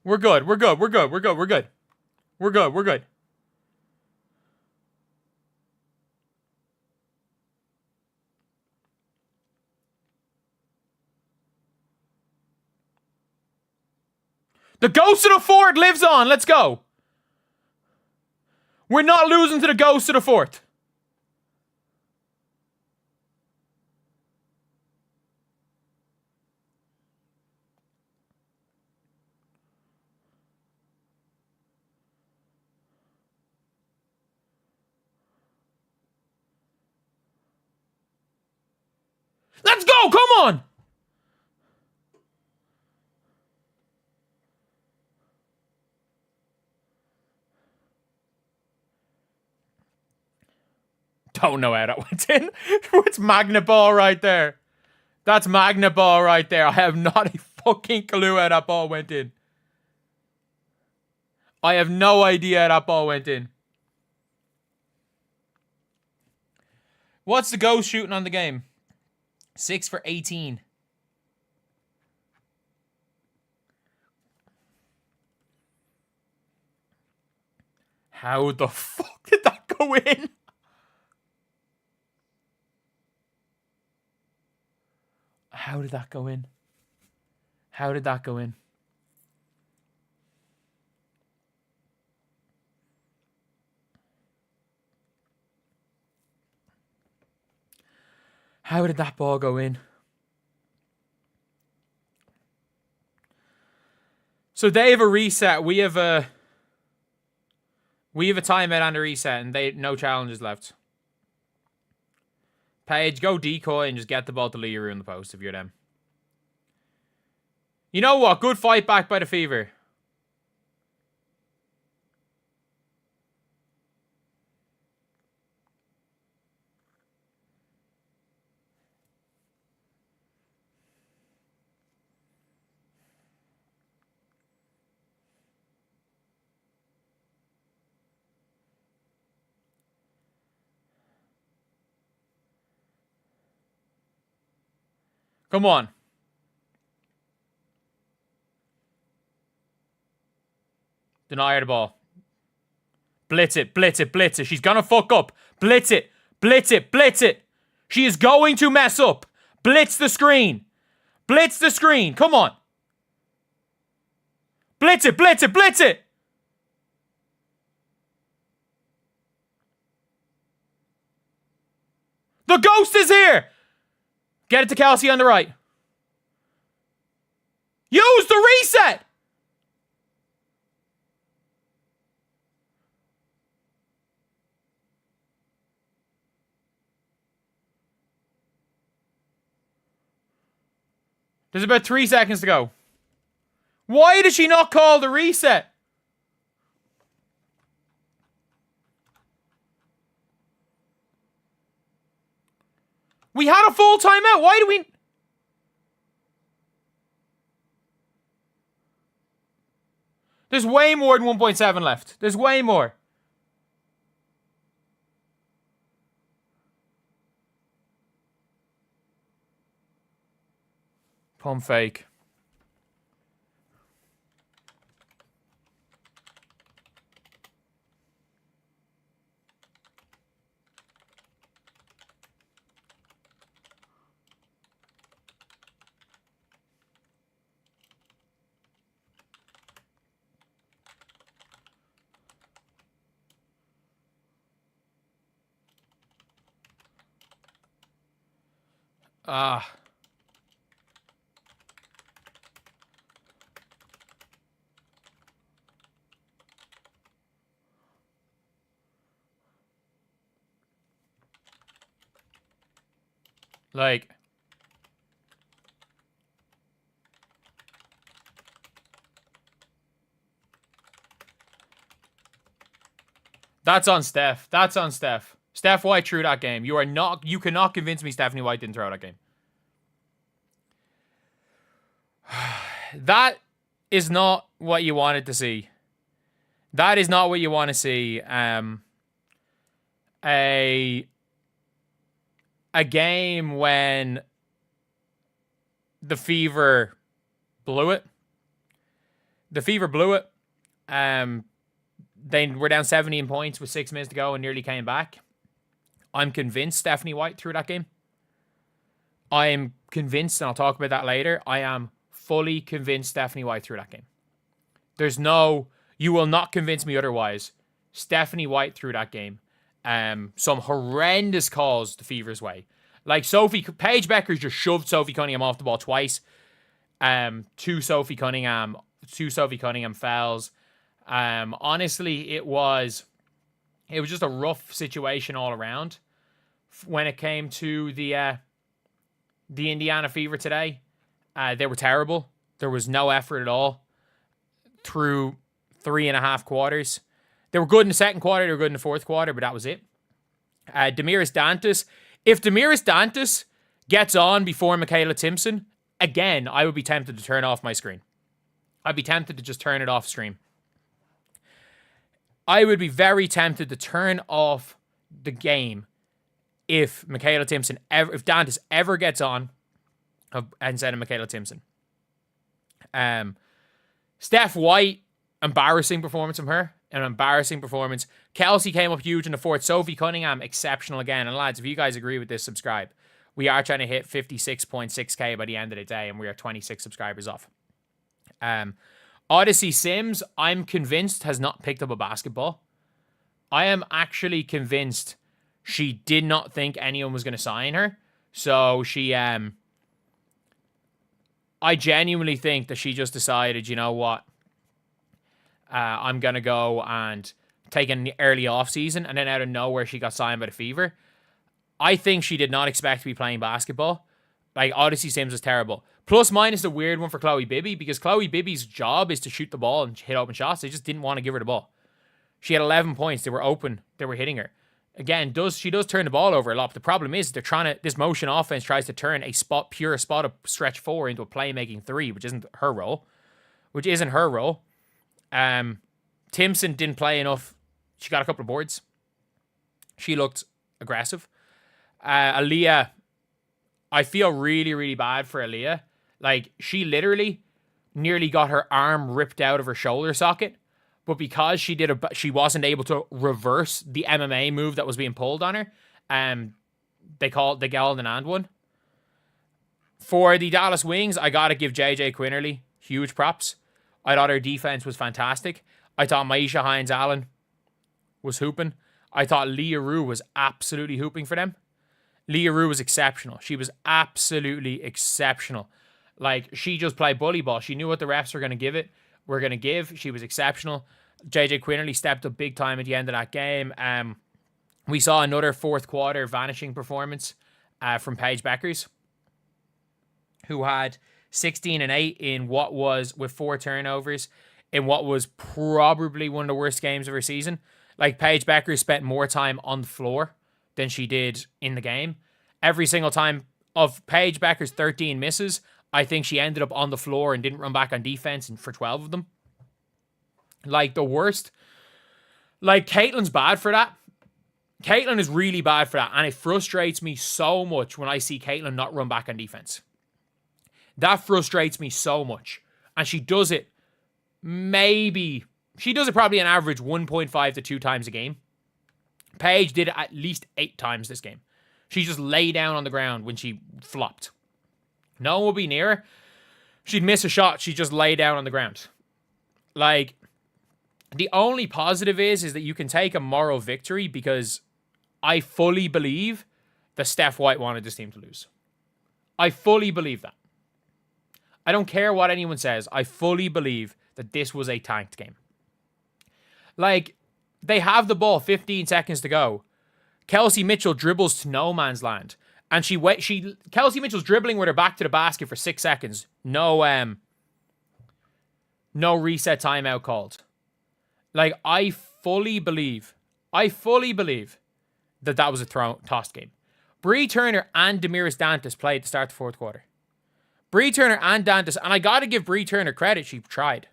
We're good. We're good. We're good. We're good. We're good. We're good. We're good. The ghost of the fort lives on. Let's go. We're not losing to the ghost of the fort. Let's go. Come on. Don't know how that went in. It's magnet ball right there. That's magnet ball right there. I have not a fucking clue how that ball went in. I have no idea how that ball went in. What's the ghost shooting on the game? 6 for 18. How the fuck did that go in? How did that go in? How did that go in? How did that ball go in? So they have a reset. We have a timeout and a reset, and they no challenges left. Paige, go decoy and just get the ball to Leroux in the post if you're them. You know what? Good fight back by the Fever. Come on. Deny her the ball. Blitz it, blitz it, blitz it. She's gonna fuck up. Blitz it, blitz it, blitz it. She is going to mess up. Blitz the screen. Blitz the screen. Come on. Blitz it, blitz it, blitz it. The ghost is here. Get it to Kelsey on the right. Use the reset. There's about 3 seconds to go. Why did she not call the reset? We had a full timeout. Why do we... There's way more than 1.7 left. There's way more. Pump fake. Like, that's on Steph. That's on Steph. Steph White threw that game. You cannot convince me Stephanie White didn't throw that game. That is not what you wanted to see. That is not what you want to see. A game when the Fever blew it. The Fever blew it. They were down 17 points with 6 minutes to go and nearly came back. I'm convinced Stephanie White threw that game. I am convinced, and I'll talk about that later, I am fully convinced Stephanie White threw that game. You will not convince me otherwise. Stephanie White threw that game. Some horrendous calls the Fever's way. Like Paige Bueckers just shoved Sophie Cunningham off the ball twice. Two Sophie Cunningham fouls. Honestly, it was just a rough situation all around when it came to the Indiana Fever today. They were terrible. There was no effort at all through 3.5 quarters. They were good in the second quarter. They were good in the fourth quarter, but that was it. Damiris Dantas. If Damiris Dantas gets on before Michaela Timpson, again, I would be tempted to turn off my screen. I'd be tempted to just turn it off stream. I would be very tempted to turn off the game if Michaela Timpson if Dantas ever gets on instead of Michaela Timpson. Steph White, embarrassing performance from her. An embarrassing performance. Kelsey came up huge in the fourth. Sophie Cunningham, exceptional again. And lads, if you guys agree with this, subscribe. We are trying to hit 56.6k by the end of the day, and we are 26 subscribers off. Odyssey Sims, I'm convinced, has not picked up a basketball. I am actually convinced she did not think anyone was going to sign her. So she, I genuinely think that she just decided, you know what? I'm going to go and take an early off season, and then out of nowhere, she got signed by the Fever. I think she did not expect to be playing basketball. Like, Odyssey Sims is terrible. Plus, minus a weird one for Chloe Bibby, because Chloe Bibby's job is to shoot the ball and hit open shots. They just didn't want to give her the ball. She had 11 points. They were open. They were hitting her. Again, she does turn the ball over a lot, but the problem is this motion offense tries to turn a pure spot of stretch 4 into a playmaking 3, which isn't her role. Timpson didn't play enough. She got a couple of boards. She looked aggressive. Aaliyah, I feel really, really bad for Aaliyah. Like, she literally nearly got her arm ripped out of her shoulder socket, but because she wasn't able to reverse the MMA move that was being pulled on her, they called an and one. For the Dallas Wings, I gotta give JJ Quinterly huge props. I thought her defense was fantastic. I thought Maisha Hines-Allen was hooping. I thought Leah Rue was absolutely hooping for them. Leah Rue was exceptional. She was absolutely exceptional. Like, she just played bully ball. She knew what the refs were going to give. She was exceptional. JJ Quinterly stepped up big time at the end of that game. We saw another fourth quarter vanishing performance from Paige Bueckers, who had 16 and 8 in what was, with 4 turnovers, in what was probably one of the worst games of her season. Like, Paige Bueckers spent more time on the floor than she did in the game. Every single time of Paige Bueckers' 13 misses, I think she ended up on the floor and didn't run back on defense for 12 of them. Like, the worst. Like, Caitlin's bad for that. Caitlin is really bad for that. And it frustrates me so much when I see Caitlin not run back on defense. That frustrates me so much. And she does it probably an average 1.5 to 2 times a game. Paige did it at least 8 times this game. She just lay down on the ground when she flopped. No one would be near her. She'd miss a shot. She'd just lay down on the ground. Like, the only positive is that you can take a moral victory because I fully believe that Steph White wanted this team to lose. I fully believe that. I don't care what anyone says. I fully believe that this was a tanked game. Like, they have the ball, 15 seconds to go. Kelsey Mitchell dribbles to no man's land. And Kelsey Mitchell's dribbling with her back to the basket for 6 seconds. No reset timeout called. Like, I fully believe that was a tossed game. Bree Turner and Damiris Dantas played to start the fourth quarter. Bree Turner and Dantas, and I gotta give Bree Turner credit, she tried.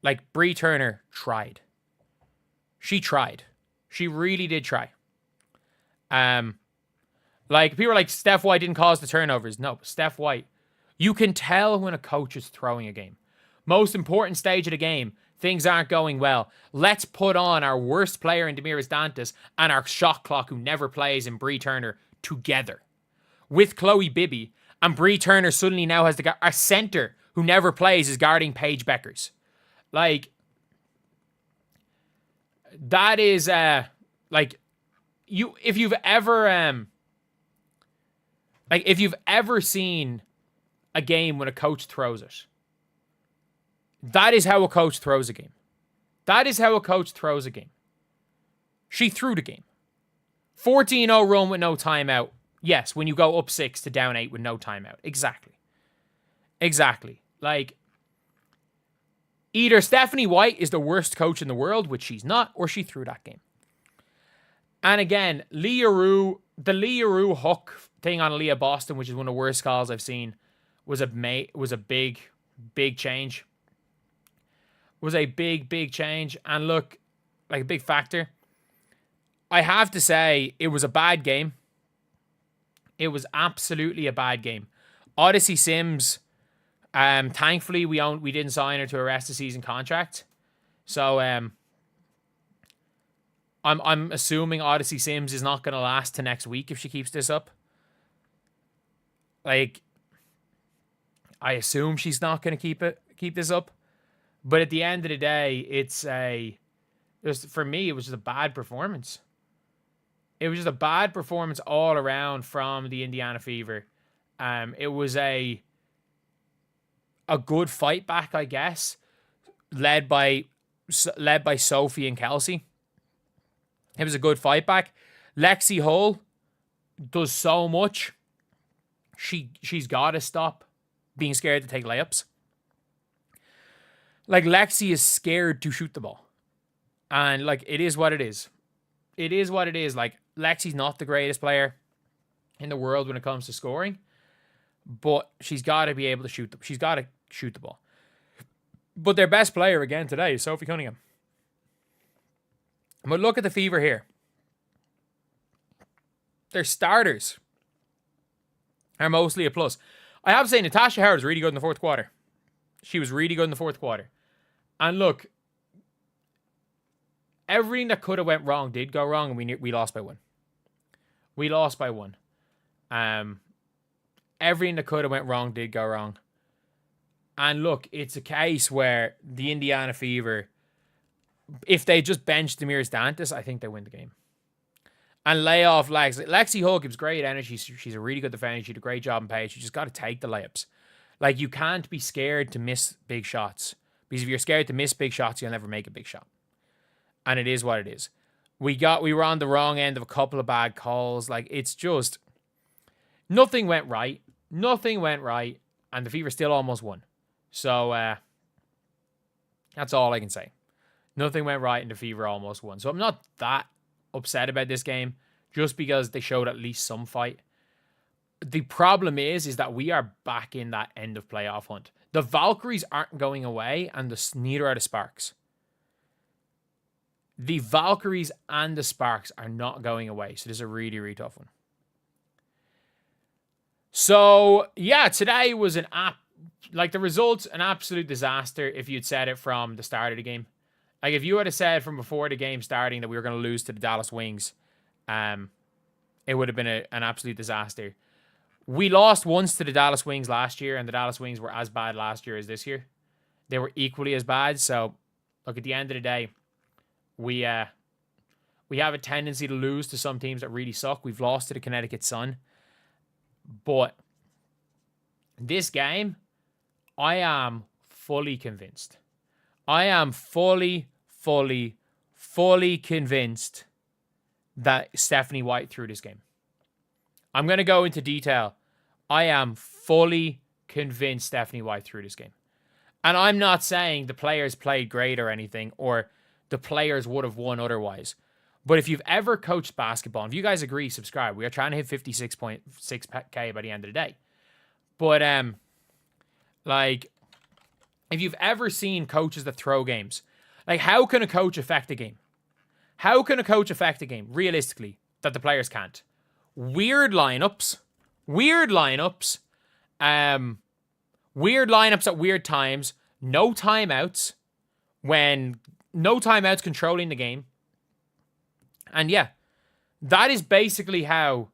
Like, Bree Turner tried. She tried. She really did try. Like, people are like, Steph White didn't cause the turnovers. No, Steph White. You can tell when a coach is throwing a game. Most important stage of the game, things aren't going well. Let's put on our worst player in Damiris Dantas and our shot clock who never plays in Bree Turner together. With Chloe Bibby, and Bree Turner suddenly now has our center who never plays is guarding Paige Bueckers. Like, that is, like, if you've ever seen a game when a coach throws it, that is how a coach throws a game. That is how a coach throws a game. She threw the game. 14-0 run with no timeout. Yes, when you go up 6 to down 8 with no timeout. Exactly. Like, either Stephanie White is the worst coach in the world, which she's not, or she threw that game. And again, the Leroux hook thing on Leah Boston, which is one of the worst calls I've seen, was a big change. Was a big change. And look, like a big factor. I have to say, it was a bad game. It was absolutely a bad game. Odyssey Sims, thankfully we didn't sign her to a rest of season contract. So I'm assuming Odyssey Sims is not going to last to next week if she keeps this up. Like, I assume she's not going to keep this up. But at the end of the day, for me, it was just a bad performance. It was just a bad performance all around from the Indiana Fever. It was a good fight back, I guess, led by Sophie and Kelsey. It was a good fight back. Lexi Hull does so much. She's got to stop being scared to take layups. Like, Lexi is scared to shoot the ball. And, like, it is what it is. It is what it is. Like, Lexi's not the greatest player in the world when it comes to scoring, but she's got to be able to shoot. She's got to shoot the ball. But their best player again today is Sophie Cunningham. But look at the Fever here. Their starters are mostly a plus. I have to say, Natasha Howard was really good in the fourth quarter. She was really good in the fourth quarter. And look, everything that could have went wrong did go wrong, and we lost by 1. We lost by 1. Everything that could have went wrong did go wrong. And look, it's a case where the Indiana Fever, if they just bench Damiris Dantas, I think they win the game. And lay off Lexi Hull gives great energy. She's a really good defender. She did a great job in pace. You just got to take the layups. Like, you can't be scared to miss big shots. Because if you're scared to miss big shots, you'll never make a big shot. And it is what it is. We were on the wrong end of a couple of bad calls. Like, it's just, nothing went right. Nothing went right. And the Fever still almost won. So, that's all I can say. Nothing went right and the Fever almost won. So I'm not that upset about this game, just because they showed at least some fight. The problem is that we are back in that end of playoff hunt. The Valkyries aren't going away, and neither are the Sparks. The Valkyries and the Sparks are not going away. So this is a really, really tough one. So, yeah, today was the results, an absolute disaster if you'd said it from the start of the game. Like, if you had said from before the game starting that we were going to lose to the Dallas Wings, it would have been an absolute disaster. We lost once to the Dallas Wings last year, and the Dallas Wings were as bad last year as this year. They were equally as bad. So, look, at the end of the day, we have a tendency to lose to some teams that really suck. We've lost to the Connecticut Sun. But this game, I am fully convinced. I am fully convinced that Stephanie White threw this game. I'm going to go into detail. I am fully convinced Stephanie White threw this game. And I'm not saying the players played great or anything, or the players would have won otherwise. But if you've ever coached basketball, and if you guys agree, subscribe. We are trying to hit 56.6K by the end of the day. But, if you've ever seen coaches that throw games, how can a coach affect a game? How can a coach affect a game, realistically, that the players can't? Weird lineups at weird times, no timeouts controlling the game. And yeah, that is basically how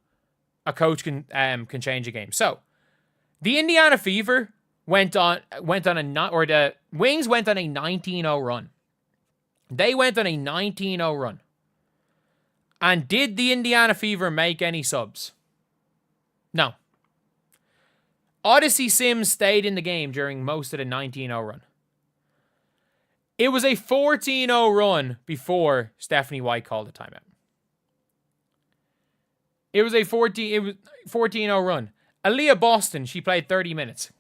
a coach can change a game. So, the Indiana Fever the Wings went on a 19-0 run. They went on a 19-0 run. And did the Indiana Fever make any subs? No. Odyssey Sims stayed in the game during most of the 19-0 run. It was a 14-0 run before Stephanie White called a timeout. It was 14-0 run. Aaliyah Boston, she played 30 minutes.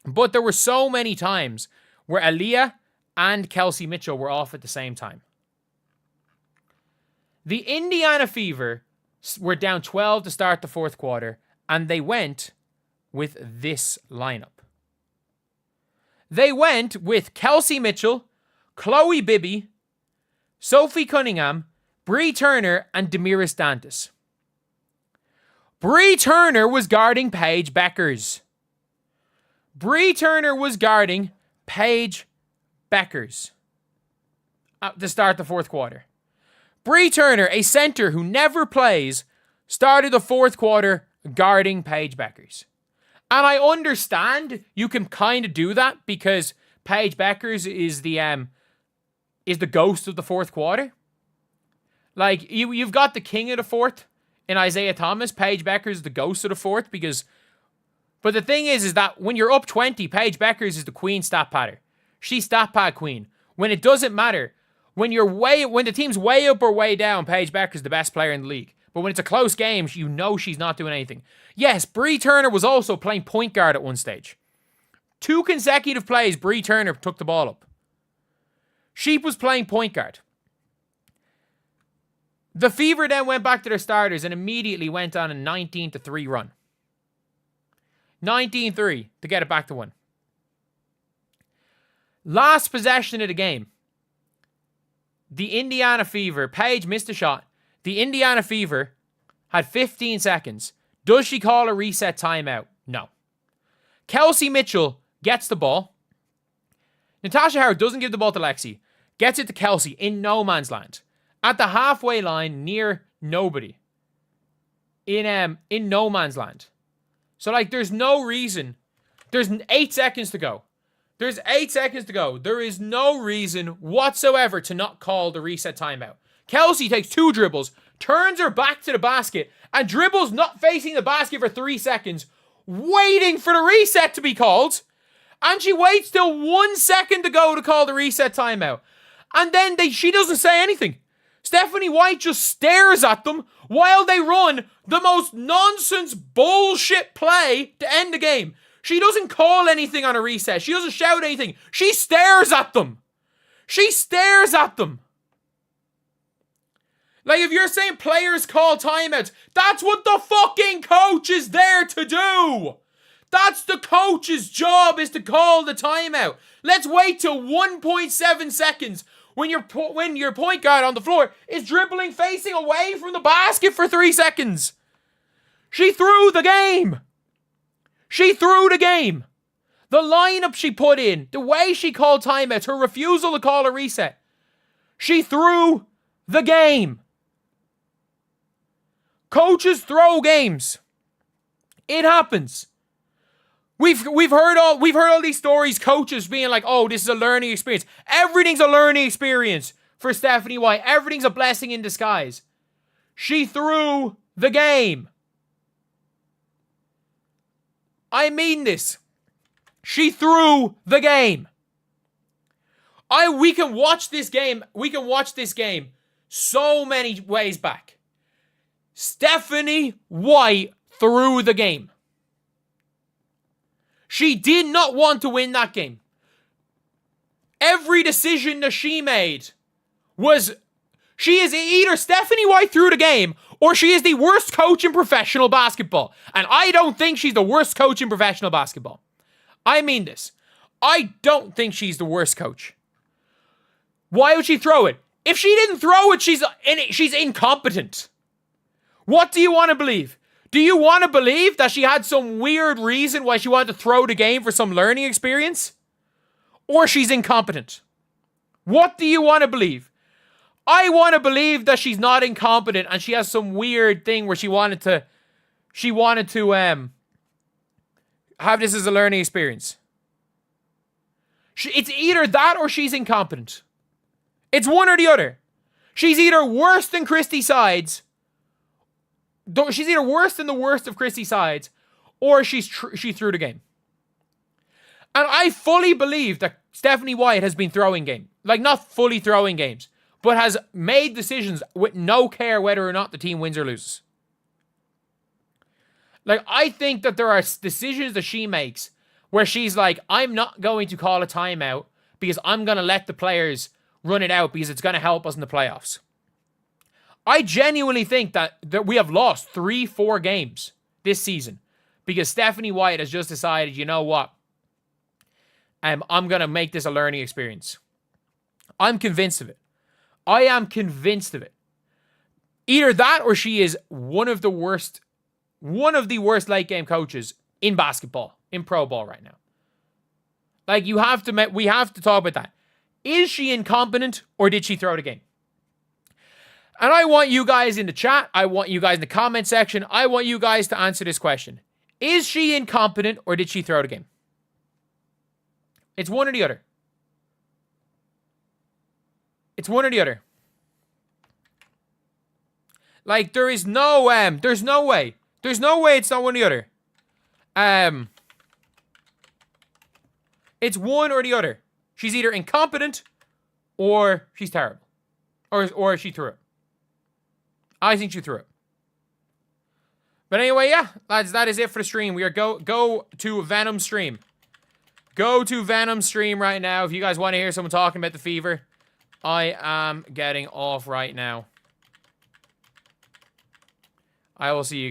But there were so many times where Aaliyah and Kelsey Mitchell were off at the same time. The Indiana Fever were down 12 to start the fourth quarter, and they went with this lineup. They went with Kelsey Mitchell, Chloe Bibby, Sophie Cunningham, Bree Turner, and Damiris Dantas. Bree Turner was guarding Paige Bueckers. Bree Turner was guarding Paige Bueckers to start the fourth quarter. Bree Turner, a center who never plays, started the fourth quarter guarding Paige Bueckers. And I understand you can kind of do that because Paige Bueckers is the ghost of the fourth quarter. Like, you've got the king of the fourth in Isaiah Thomas. Paige Bueckers is the ghost of the fourth because... But the thing is that when you're up 20, Paige Bueckers is the queen stat padder. She's stat pad queen. When it doesn't matter, when the team's way up or way down, Paige Bueckers is the best player in the league. But when it's a close game, you know she's not doing anything. Yes, Bree Turner was also playing point guard at one stage. 2 consecutive plays, Bree Turner took the ball up. She was playing point guard. The Fever then went back to their starters and immediately went on a 19-3 run. 19-3 to get it back to 1. Last possession of the game. The Indiana Fever, Paige missed a shot. The Indiana Fever had 15 seconds. Does she call a reset timeout? No. Kelsey Mitchell gets the ball. Natasha Howard doesn't give the ball to Lexi. Gets it to Kelsey in no man's land. At the halfway line near nobody. In no man's land. So, there's no reason. There's 8 seconds to go. There is no reason whatsoever to not call the reset timeout. Kelsey takes 2 dribbles, turns her back to the basket, and dribbles not facing the basket for 3 seconds, waiting for the reset to be called. And she waits till 1 second to go to call the reset timeout. And then she doesn't say anything. Stephanie White just stares at them while they run the most nonsense bullshit play to end the game. She doesn't call anything on a reset. She doesn't shout anything. She stares at them. If you're saying players call timeouts, that's what the fucking coach is there to do. That's the coach's job, is to call the timeout. Let's wait till 1.7 seconds when your point guard on the floor is dribbling facing away from the basket for 3 seconds. She threw the game. She threw the game. The lineup she put in, the way she called timeouts, her refusal to call a reset. She threw the game. Coaches throw games. It happens. We've heard all these stories, coaches being like, oh, this is a learning experience. Everything's a learning experience for Stephanie White. Everything's a blessing in disguise. She threw the game. I mean this. She threw the game. We can watch this game. We can watch this game so many ways back. Stephanie White threw the game. She did not want to win that game. Every decision that she made was, she is either Stephanie White threw the game or she is the worst coach in professional basketball. And I don't think she's the worst coach in professional basketball. I mean this. I don't think she's the worst coach. Why would she throw it? If she didn't throw it, she's incompetent. What do you want to believe? Do you want to believe that she had some weird reason why she wanted to throw the game for some learning experience? Or she's incompetent? What do you want to believe? I want to believe that she's not incompetent and she has some weird thing where she wanted to have this as a learning experience. It's either that or she's incompetent. It's one or the other. She's either worse than Christy Sides. She's either worse than the worst of Christy Sides, or she threw the game. And I fully believe that Stephanie White has been throwing game. Like, not fully throwing games, but has made decisions with no care whether or not the team wins or loses. Like, I think that there are decisions that she makes where she's like, I'm not going to call a timeout because I'm going to let the players run it out because it's going to help us in the playoffs. I genuinely think that we have lost 3-4 games this season because Stephanie White has just decided, you know what? I'm going to make this a learning experience. I'm convinced of it. I am convinced of it. Either that or she is one of the worst late game coaches in basketball, in pro ball right now. Like, we have to talk about that. Is she incompetent or did she throw the game? And I want you guys in the chat, I want you guys in the comment section, I want you guys to answer this question. Is she incompetent or did she throw the game? It's one or the other. It's one or the other. Like, there's no way. There's no way it's not one or the other. It's one or the other. She's either incompetent or she's terrible. Or she threw it. I think she threw it. But anyway, yeah, lads, that is it for the stream. We are go to Venom stream. Go to Venom stream right now if you guys want to hear someone talking about the Fever. I am getting off right now. I will see you.